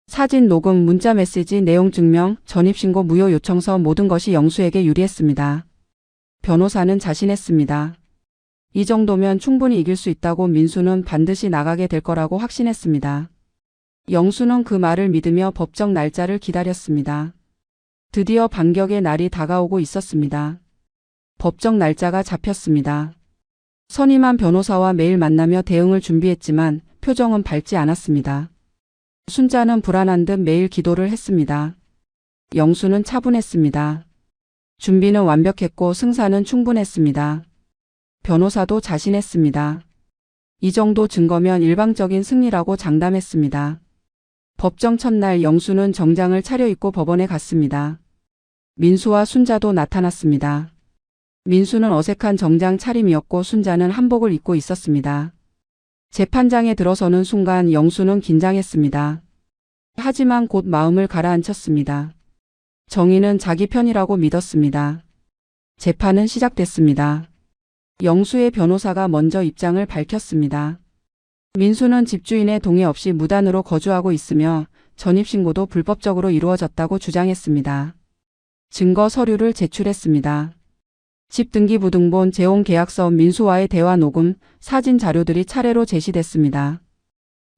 사진, 녹음, 문자 메시지, 내용 증명, 전입신고, 무효 요청서 모든 것이 영수에게 유리했습니다. 변호사는 자신했습니다. 이 정도면 충분히 이길 수 있다고 민수는 반드시 나가게 될 거라고 확신했습니다. 영수는 그 말을 믿으며 법정 날짜를 기다렸습니다. 드디어 반격의 날이 다가오고 있었습니다. 법정 날짜가 잡혔습니다. 선임한 변호사와 매일 만나며 대응을 준비했지만 표정은 밝지 않았습니다. 순자는 불안한 듯 매일 기도를 했습니다. 영수는 차분했습니다. 준비는 완벽했고 승사는 충분했습니다. 변호사도 자신했습니다. 이 정도 증거면 일방적인 승리라고 장담했습니다. 법정 첫날 영수는 정장을 차려입고 법원에 갔습니다. 민수와 순자도 나타났습니다. 민수는 어색한 정장 차림이었고 순자는 한복을 입고 있었습니다. 재판장에 들어서는 순간 영수는 긴장했습니다. 하지만 곧 마음을 가라앉혔습니다. 정의는 자기 편이라고 믿었습니다. 재판은 시작됐습니다. 영수의 변호사가 먼저 입장을 밝혔습니다. 민수는 집주인의 동의 없이 무단으로 거주하고 있으며 전입신고도 불법적으로 이루어졌다고 주장했습니다. 증거 서류를 제출했습니다. 집등기부등본, 재혼계약서, 민수와의 대화 녹음, 사진 자료들이 차례로 제시됐습니다.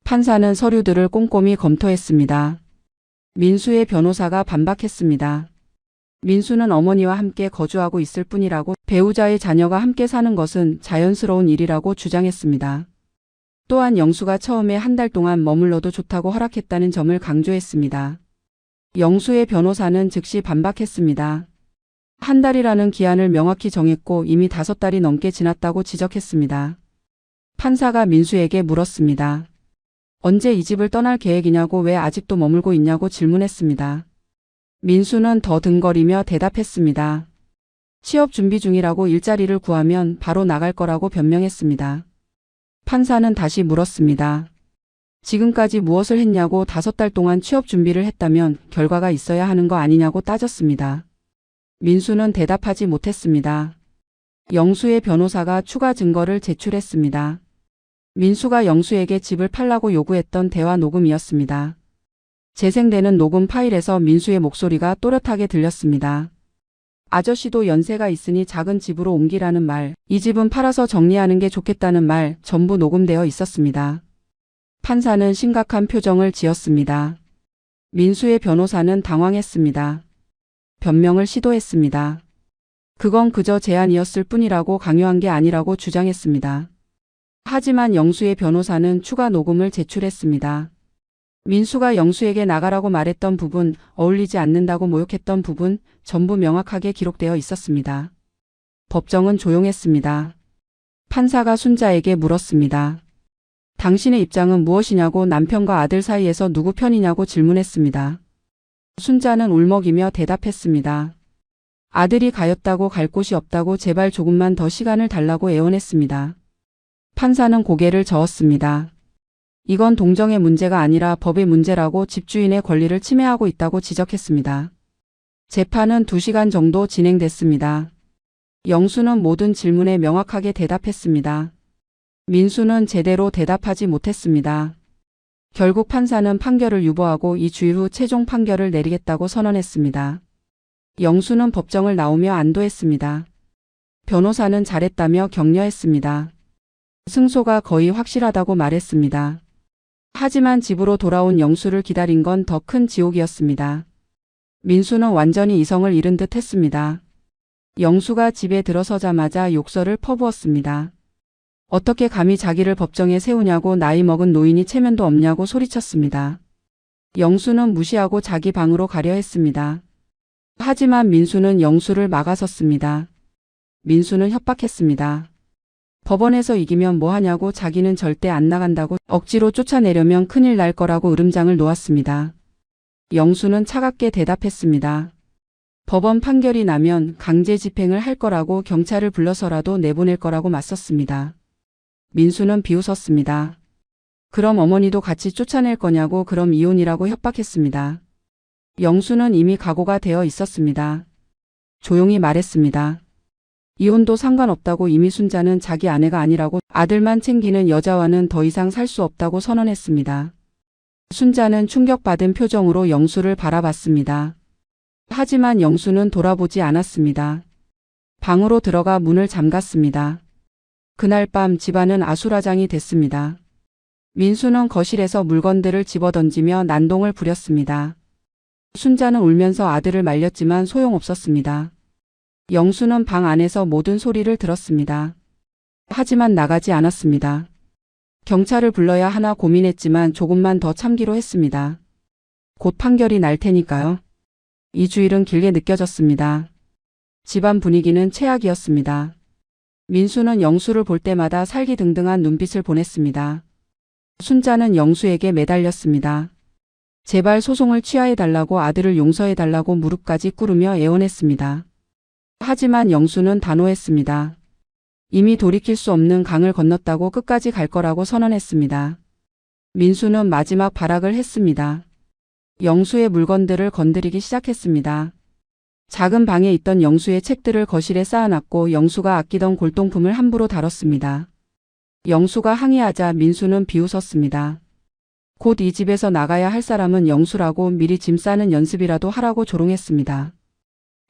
판사는 서류들을 꼼꼼히 검토했습니다. 민수의 변호사가 반박했습니다. 민수는 어머니와 함께 거주하고 있을 뿐이라고, 배우자의 자녀가 함께 사는 것은 자연스러운 일이라고 주장했습니다. 또한 영수가 처음에 한 달 동안 머물러도 좋다고 허락했다는 점을 강조했습니다. 영수의 변호사는 즉시 반박했습니다. 한 달이라는 기한을 명확히 정했고 이미 5달이 넘게 지났다고 지적했습니다. 판사가 민수에게 물었습니다. 언제 이 집을 떠날 계획이냐고, 왜 아직도 머물고 있냐고 질문했습니다. 민수는 더듬거리며 대답했습니다. 취업 준비 중이라고, 일자리를 구하면 바로 나갈 거라고 변명했습니다. 판사는 다시 물었습니다. 지금까지 무엇을 했냐고, 5달 동안 취업 준비를 했다면 결과가 있어야 하는 거 아니냐고 따졌습니다. 민수는 대답하지 못했습니다. 영수의 변호사가 추가 증거를 제출했습니다. 민수가 영수에게 집을 팔라고 요구했던 대화 녹음이었습니다. 재생되는 녹음 파일에서 민수의 목소리가 또렷하게 들렸습니다. 아저씨도 연세가 있으니 작은 집으로 옮기라는 말, 이 집은 팔아서 정리하는 게 좋겠다는 말, 전부 녹음되어 있었습니다. 판사는 심각한 표정을 지었습니다. 민수의 변호사는 당황했습니다. 변명을 시도했습니다. 그건 그저 제안이었을 뿐이라고, 강요한 게 아니라고 주장했습니다. 하지만 영수의 변호사는 추가 녹음을 제출했습니다. 민수가 영수에게 나가라고 말했던 부분, 어울리지 않는다고 모욕했던 부분, 전부 명확하게 기록되어 있었습니다. 법정은 조용했습니다. 판사가 순자에게 물었습니다. 당신의 입장은 무엇이냐고, 남편과 아들 사이에서 누구 편이냐고 질문했습니다. 순자는 울먹이며 대답했습니다. 아들이 가였다고, 갈 곳이 없다고, 제발 조금만 더 시간을 달라고 애원했습니다. 판사는 고개를 저었습니다. 이건 동정의 문제가 아니라 법의 문제라고, 집주인의 권리를 침해하고 있다고 지적했습니다. 재판은 2시간 정도 진행됐습니다. 영수는 모든 질문에 명확하게 대답했습니다. 민수는 제대로 대답하지 못했습니다. 결국 판사는 판결을 유보하고 이 주일 후 최종 판결을 내리겠다고 선언했습니다. 영수는 법정을 나오며 안도했습니다. 변호사는 잘했다며 격려했습니다. 승소가 거의 확실하다고 말했습니다. 하지만 집으로 돌아온 영수를 기다린 건 더 큰 지옥이었습니다. 민수는 완전히 이성을 잃은 듯 했습니다. 영수가 집에 들어서자마자 욕설을 퍼부었습니다. 어떻게 감히 자기를 법정에 세우냐고, 나이 먹은 노인이 체면도 없냐고 소리쳤습니다. 영수는 무시하고 자기 방으로 가려 했습니다. 하지만 민수는 영수를 막아섰습니다. 민수는 협박했습니다. 법원에서 이기면 뭐하냐고, 자기는 절대 안 나간다고, 억지로 쫓아내려면 큰일 날 거라고 으름장을 놓았습니다. 영수는 차갑게 대답했습니다. 법원 판결이 나면 강제 집행을 할 거라고, 경찰을 불러서라도 내보낼 거라고 맞섰습니다. 민수는 비웃었습니다. 그럼 어머니도 같이 쫓아낼 거냐고, 그럼 이혼이라고 협박했습니다. 영수는 이미 각오가 되어 있었습니다. 조용히 말했습니다. 이혼도 상관없다고, 이미 순자는 자기 아내가 아니라고, 아들만 챙기는 여자와는 더 이상 살 수 없다고 선언했습니다. 순자는 충격받은 표정으로 영수를 바라봤습니다. 하지만 영수는 돌아보지 않았습니다. 방으로 들어가 문을 잠갔습니다. 그날 밤 집안은 아수라장이 됐습니다. 민수는 거실에서 물건들을 집어던지며 난동을 부렸습니다. 순자는 울면서 아들을 말렸지만 소용없었습니다. 영수는 방 안에서 모든 소리를 들었습니다. 하지만 나가지 않았습니다. 경찰을 불러야 하나 고민했지만 조금만 더 참기로 했습니다. 곧 판결이 날 테니까요. 이 주일은 길게 느껴졌습니다. 집안 분위기는 최악이었습니다. 민수는 영수를 볼 때마다 살기등등한 눈빛을 보냈습니다. 순자는 영수에게 매달렸습니다. 제발 소송을 취하해달라고, 아들을 용서해달라고 무릎까지 꿇으며 애원했습니다. 하지만 영수는 단호했습니다. 이미 돌이킬 수 없는 강을 건넜다고 끝까지 갈 거라고 선언했습니다. 민수는 마지막 발악을 했습니다. 영수의 물건들을 건드리기 시작했습니다. 작은 방에 있던 영수의 책들을 거실에 쌓아놨고 영수가 아끼던 골동품을 함부로 다뤘습니다. 영수가 항의하자 민수는 비웃었습니다. 곧 이 집에서 나가야 할 사람은 영수라고, 미리 짐 싸는 연습이라도 하라고 조롱했습니다.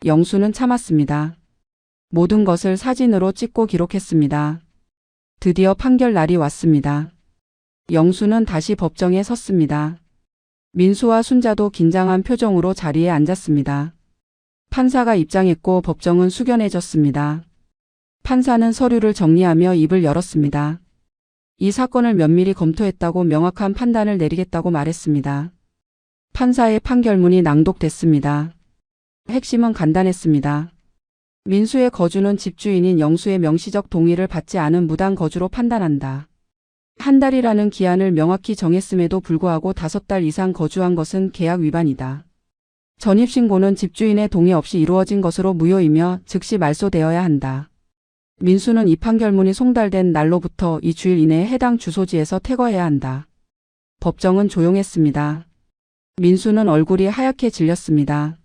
영수는 참았습니다. 모든 것을 사진으로 찍고 기록했습니다. 드디어 판결 날이 왔습니다. 영수는 다시 법정에 섰습니다. 민수와 순자도 긴장한 표정으로 자리에 앉았습니다. 판사가 입장했고 법정은 숙연해졌습니다. 판사는 서류를 정리하며 입을 열었습니다. 이 사건을 면밀히 검토했다고 명확한 판단을 내리겠다고 말했습니다. 판사의 판결문이 낭독됐습니다. 핵심은 간단했습니다. 민수의 거주는 집주인인 영수의 명시적 동의를 받지 않은 무단 거주로 판단한다. 한 달이라는 기한을 명확히 정했음에도 불구하고 5달 이상 거주한 것은 계약 위반이다. 전입신고는 집주인의 동의 없이 이루어진 것으로 무효이며 즉시 말소되어야 한다. 민수는 이 판결문이 송달된 날로부터 2주일 이내에 해당 주소지에서 퇴거해야 한다. 법정은 조용했습니다. 민수는 얼굴이 하얗게 질렸습니다.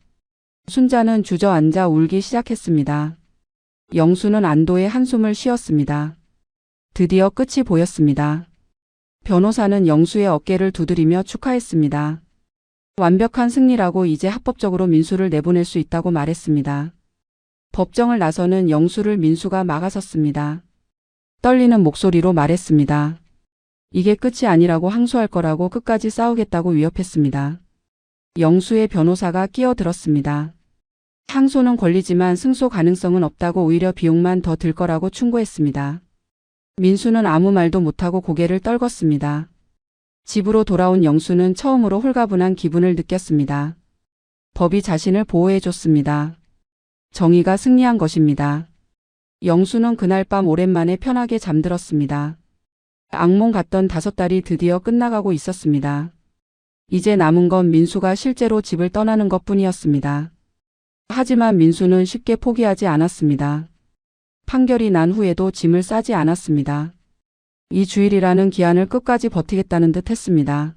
순자는 주저앉아 울기 시작했습니다. 영수는 안도의 한숨을 쉬었습니다. 드디어 끝이 보였습니다. 변호사는 영수의 어깨를 두드리며 축하했습니다. 완벽한 승리라고, 이제 합법적으로 민수를 내보낼 수 있다고 말했습니다. 법정을 나서는 영수를 민수가 막아섰습니다. 떨리는 목소리로 말했습니다. 이게 끝이 아니라고, 항소할 거라고, 끝까지 싸우겠다고 위협했습니다. 영수의 변호사가 끼어들었습니다. 항소는 권리지만 승소 가능성은 없다고, 오히려 비용만 더 들 거라고 충고했습니다. 민수는 아무 말도 못하고 고개를 떨궜습니다. 집으로 돌아온 영수는 처음으로 홀가분한 기분을 느꼈습니다. 법이 자신을 보호해줬습니다. 정의가 승리한 것입니다. 영수는 그날 밤 오랜만에 편하게 잠들었습니다. 악몽 같던 5달이 드디어 끝나가고 있었습니다. 이제 남은 건 민수가 실제로 집을 떠나는 것뿐이었습니다. 하지만 민수는 쉽게 포기하지 않았습니다. 판결이 난 후에도 짐을 싸지 않았습니다. 이 주일이라는 기한을 끝까지 버티겠다는 듯 했습니다.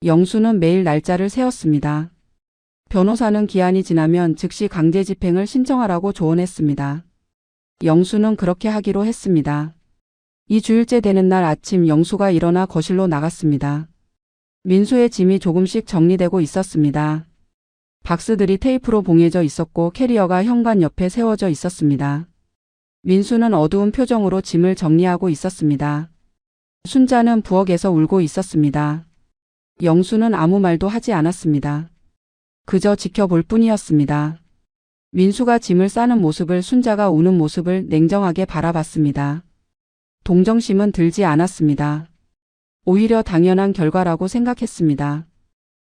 영수는 매일 날짜를 세웠습니다. 변호사는 기한이 지나면 즉시 강제 집행을 신청하라고 조언했습니다. 영수는 그렇게 하기로 했습니다. 이 주일째 되는 날 아침 영수가 일어나 거실로 나갔습니다. 민수의 짐이 조금씩 정리되고 있었습니다. 박스들이 테이프로 봉해져 있었고 캐리어가 현관 옆에 세워져 있었습니다. 민수는 어두운 표정으로 짐을 정리하고 있었습니다. 순자는 부엌에서 울고 있었습니다. 영수는 아무 말도 하지 않았습니다. 그저 지켜볼 뿐이었습니다. 민수가 짐을 싸는 모습을, 순자가 우는 모습을 냉정하게 바라봤습니다. 동정심은 들지 않았습니다. 오히려 당연한 결과라고 생각했습니다.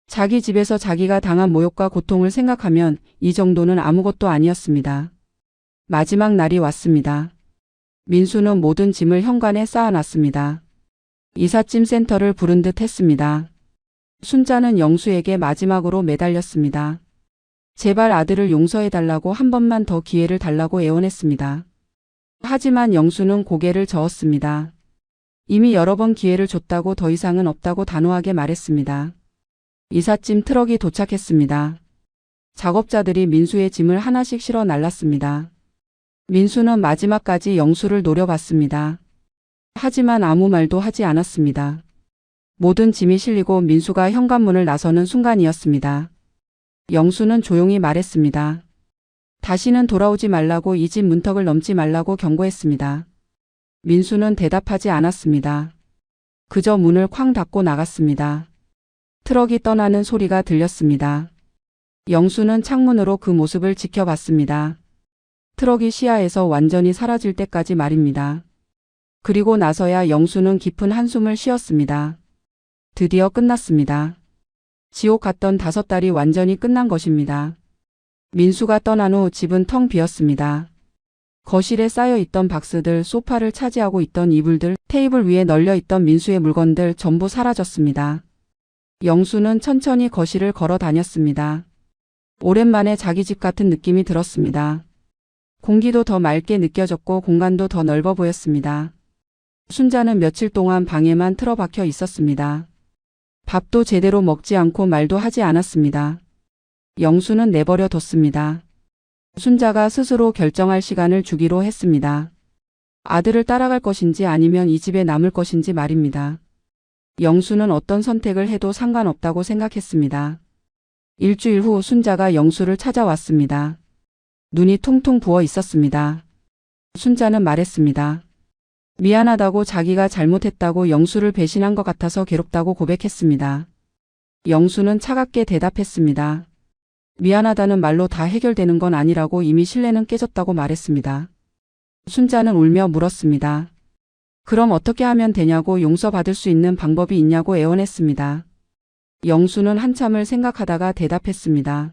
자기 집에서 자기가 당한 모욕과 고통을 생각하면 이 정도는 아무것도 아니었습니다. 마지막 날이 왔습니다. 민수는 모든 짐을 현관에 쌓아놨습니다. 이삿짐 센터를 부른 듯 했습니다. 순자는 영수에게 마지막으로 매달렸습니다. 제발 아들을 용서해달라고, 한 번만 더 기회를 달라고 애원했습니다. 하지만 영수는 고개를 저었습니다. 이미 여러 번 기회를 줬다고, 더 이상은 없다고 단호하게 말했습니다. 이삿짐 트럭이 도착했습니다. 작업자들이 민수의 짐을 하나씩 실어 날랐습니다. 민수는 마지막까지 영수를 노려봤습니다. 하지만 아무 말도 하지 않았습니다. 모든 짐이 실리고 민수가 현관문을 나서는 순간이었습니다. 영수는 조용히 말했습니다. 다시는 돌아오지 말라고, 이 집 문턱을 넘지 말라고 경고했습니다. 민수는 대답하지 않았습니다. 그저 문을 쾅 닫고 나갔습니다. 트럭이 떠나는 소리가 들렸습니다. 영수는 창문으로 그 모습을 지켜봤습니다. 트럭이 시야에서 완전히 사라질 때까지 말입니다. 그리고 나서야 영수는 깊은 한숨을 쉬었습니다. 드디어 끝났습니다. 지옥 같던 5달이 완전히 끝난 것입니다. 민수가 떠난 후 집은 텅 비었습니다. 거실에 쌓여있던 박스들, 소파를 차지하고 있던 이불들, 테이블 위에 널려있던 민수의 물건들 전부 사라졌습니다. 영수는 천천히 거실을 걸어 다녔습니다. 오랜만에 자기 집 같은 느낌이 들었습니다. 공기도 더 맑게 느껴졌고 공간도 더 넓어 보였습니다. 순자는 며칠 동안 방에만 틀어박혀 있었습니다. 밥도 제대로 먹지 않고 말도 하지 않았습니다. 영수는 내버려 뒀습니다. 순자가 스스로 결정할 시간을 주기로 했습니다. 아들을 따라갈 것인지 아니면 이 집에 남을 것인지 말입니다. 영수는 어떤 선택을 해도 상관없다고 생각했습니다. 일주일 후 순자가 영수를 찾아왔습니다. 눈이 퉁퉁 부어 있었습니다. 순자는 말했습니다. 미안하다고, 자기가 잘못했다고, 영수를 배신한 것 같아서 괴롭다고 고백했습니다. 영수는 차갑게 대답했습니다. 미안하다는 말로 다 해결되는 건 아니라고, 이미 신뢰는 깨졌다고 말했습니다. 순자는 울며 물었습니다. 그럼 어떻게 하면 되냐고, 용서받을 수 있는 방법이 있냐고 애원했습니다. 영수는 한참을 생각하다가 대답했습니다.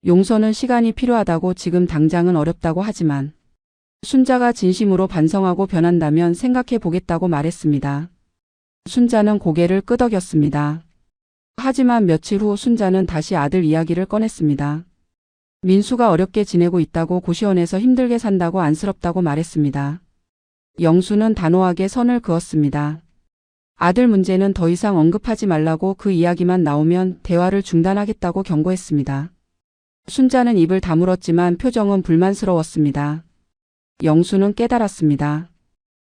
용서는 시간이 필요하다고, 지금 당장은 어렵다고 하지만 순자가 진심으로 반성하고 변한다면 생각해 보겠다고 말했습니다. 순자는 고개를 끄덕였습니다. 하지만 며칠 후 순자는 다시 아들 이야기를 꺼냈습니다. 민수가 어렵게 지내고 있다고, 고시원에서 힘들게 산다고, 안쓰럽다고 말했습니다. 영수는 단호하게 선을 그었습니다. 아들 문제는 더 이상 언급하지 말라고, 그 이야기만 나오면 대화를 중단하겠다고 경고했습니다. 순자는 입을 다물었지만 표정은 불만스러웠습니다. 영수는 깨달았습니다.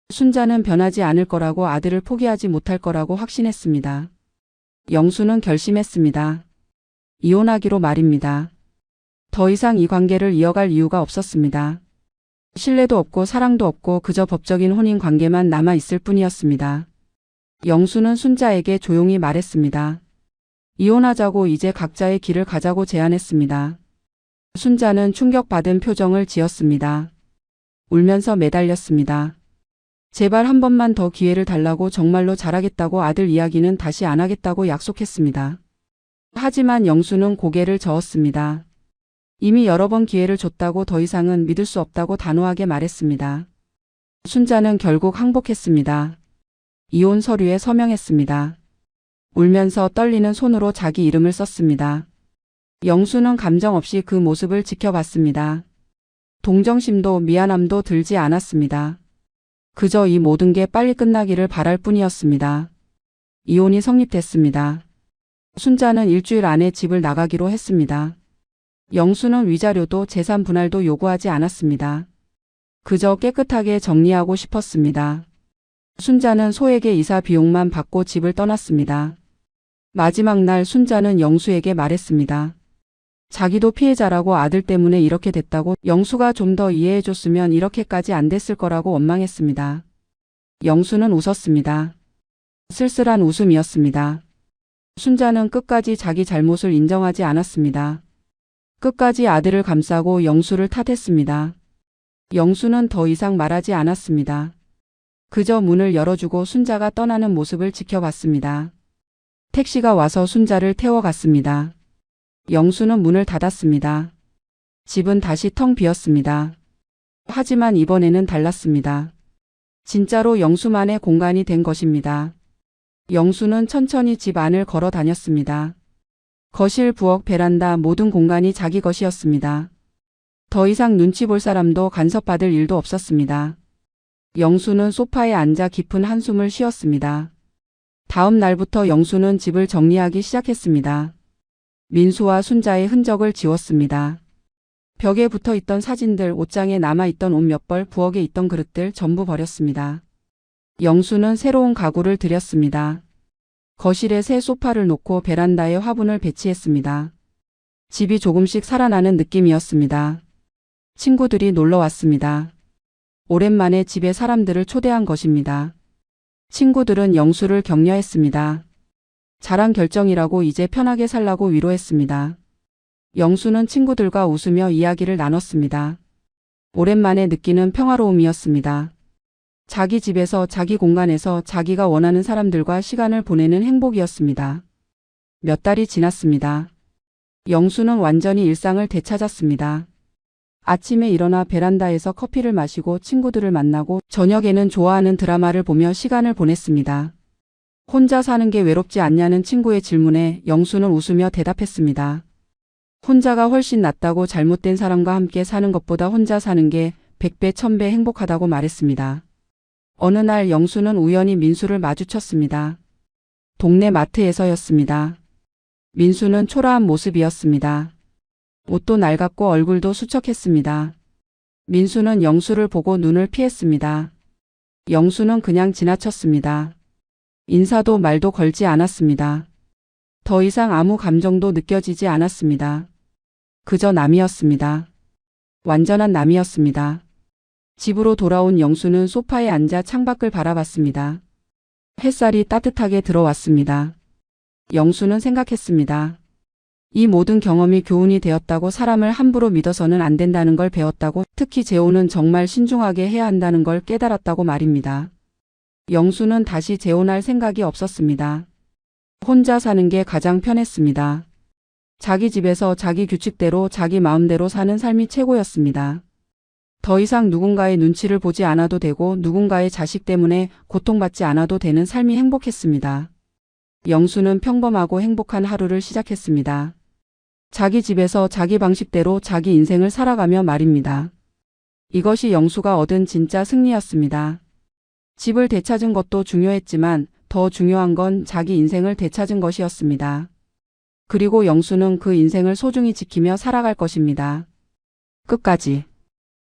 순자는 변하지 않을 거라고, 아들을 포기하지 못할 거라고 확신했습니다. 영수는 결심했습니다. 이혼하기로 말입니다. 더 이상 이 관계를 이어갈 이유가 없었습니다. 신뢰도 없고 사랑도 없고 그저 법적인 혼인 관계만 남아 있을 뿐이었습니다. 영수는 순자에게 조용히 말했습니다. 이혼하자고, 이제 각자의 길을 가자고 제안했습니다. 순자는 충격받은 표정을 지었습니다. 울면서 매달렸습니다. 제발 한 번만 더 기회를 달라고, 정말로 잘하겠다고, 아들 이야기는 다시 안 하겠다고 약속했습니다. 하지만 영수는 고개를 저었습니다. 이미 여러 번 기회를 줬다고, 더 이상은 믿을 수 없다고 단호하게 말했습니다. 순자는 결국 항복했습니다. 이혼 서류에 서명했습니다. 울면서 떨리는 손으로 자기 이름을 썼습니다. 영수는 감정 없이 그 모습을 지켜봤습니다. 동정심도 미안함도 들지 않았습니다. 그저 이 모든 게 빨리 끝나기를 바랄 뿐이었습니다. 이혼이 성립됐습니다. 순자는 일주일 안에 집을 나가기로 했습니다. 영수는 위자료도 재산 분할도 요구하지 않았습니다. 그저 깨끗하게 정리하고 싶었습니다. 순자는 소에게 이사 비용만 받고 집을 떠났습니다. 마지막 날 순자는 영수에게 말했습니다. 자기도 피해자라고, 아들 때문에 이렇게 됐다고, 영수가 좀 더 이해해줬으면 이렇게까지 안 됐을 거라고 원망했습니다. 영수는 웃었습니다. 쓸쓸한 웃음이었습니다. 순자는 끝까지 자기 잘못을 인정하지 않았습니다. 끝까지 아들을 감싸고 영수를 탓했습니다. 영수는 더 이상 말하지 않았습니다. 그저 문을 열어주고 순자가 떠나는 모습을 지켜봤습니다. 택시가 와서 순자를 태워갔습니다. 영수는 문을 닫았습니다. 집은 다시 텅 비었습니다. 하지만 이번에는 달랐습니다. 진짜로 영수만의 공간이 된 것입니다. 영수는 천천히 집 안을 걸어 다녔습니다. 거실, 부엌, 베란다 모든 공간이 자기 것이었습니다. 더 이상 눈치 볼 사람도 간섭받을 일도 없었습니다. 영수는 소파에 앉아 깊은 한숨을 쉬었습니다. 다음 날부터 영수는 집을 정리하기 시작했습니다. 민수와 순자의 흔적을 지웠습니다. 벽에 붙어있던 사진들, 옷장에 남아있던 옷 몇 벌, 부엌에 있던 그릇들 전부 버렸습니다. 영수는 새로운 가구를 들였습니다. 거실에 새 소파를 놓고 베란다에 화분을 배치했습니다. 집이 조금씩 살아나는 느낌이었습니다. 친구들이 놀러 왔습니다. 오랜만에 집에 사람들을 초대한 것입니다. 친구들은 영수를 격려했습니다. 잘한 결정이라고, 이제 편하게 살라고 위로했습니다. 영수는 친구들과 웃으며 이야기를 나눴습니다. 오랜만에 느끼는 평화로움이었습니다. 자기 집에서, 자기 공간에서 자기가 원하는 사람들과 시간을 보내는 행복이었습니다. 몇 달이 지났습니다. 영수는 완전히 일상을 되찾았습니다. 아침에 일어나 베란다에서 커피를 마시고 친구들을 만나고 저녁에는 좋아하는 드라마를 보며 시간을 보냈습니다. 혼자 사는 게 외롭지 않냐는 친구의 질문에 영수는 웃으며 대답했습니다. 혼자가 훨씬 낫다고 잘못된 사람과 함께 사는 것보다 혼자 사는 게 100배, 1000배 행복하다고 말했습니다. 어느 날 영수는 우연히 민수를 마주쳤습니다. 동네 마트에서였습니다. 민수는 초라한 모습이었습니다. 옷도 낡았고 얼굴도 수척했습니다. 민수는 영수를 보고 눈을 피했습니다. 영수는 그냥 지나쳤습니다. 인사도 말도 걸지 않았습니다. 더 이상 아무 감정도 느껴지지 않았습니다. 그저 남이었습니다. 완전한 남이었습니다. 집으로 돌아온 영수는 소파에 앉아 창밖을 바라봤습니다. 햇살이 따뜻하게 들어왔습니다. 영수는 생각했습니다. 이 모든 경험이 교훈이 되었다고, 사람을 함부로 믿어서는 안 된다는 걸 배웠다고, 특히 재혼은 정말 신중하게 해야 한다는 걸 깨달았다고 말입니다. 영수는 다시 재혼할 생각이 없었습니다. 혼자 사는 게 가장 편했습니다. 자기 집에서 자기 규칙대로 자기 마음대로 사는 삶이 최고였습니다. 더 이상 누군가의 눈치를 보지 않아도 되고 누군가의 자식 때문에 고통받지 않아도 되는 삶이 행복했습니다. 영수는 평범하고 행복한 하루를 시작했습니다. 자기 집에서 자기 방식대로 자기 인생을 살아가며 말입니다. 이것이 영수가 얻은 진짜 승리였습니다. 집을 되찾은 것도 중요했지만 더 중요한 건 자기 인생을 되찾은 것이었습니다. 그리고 영수는 그 인생을 소중히 지키며 살아갈 것입니다. 끝까지.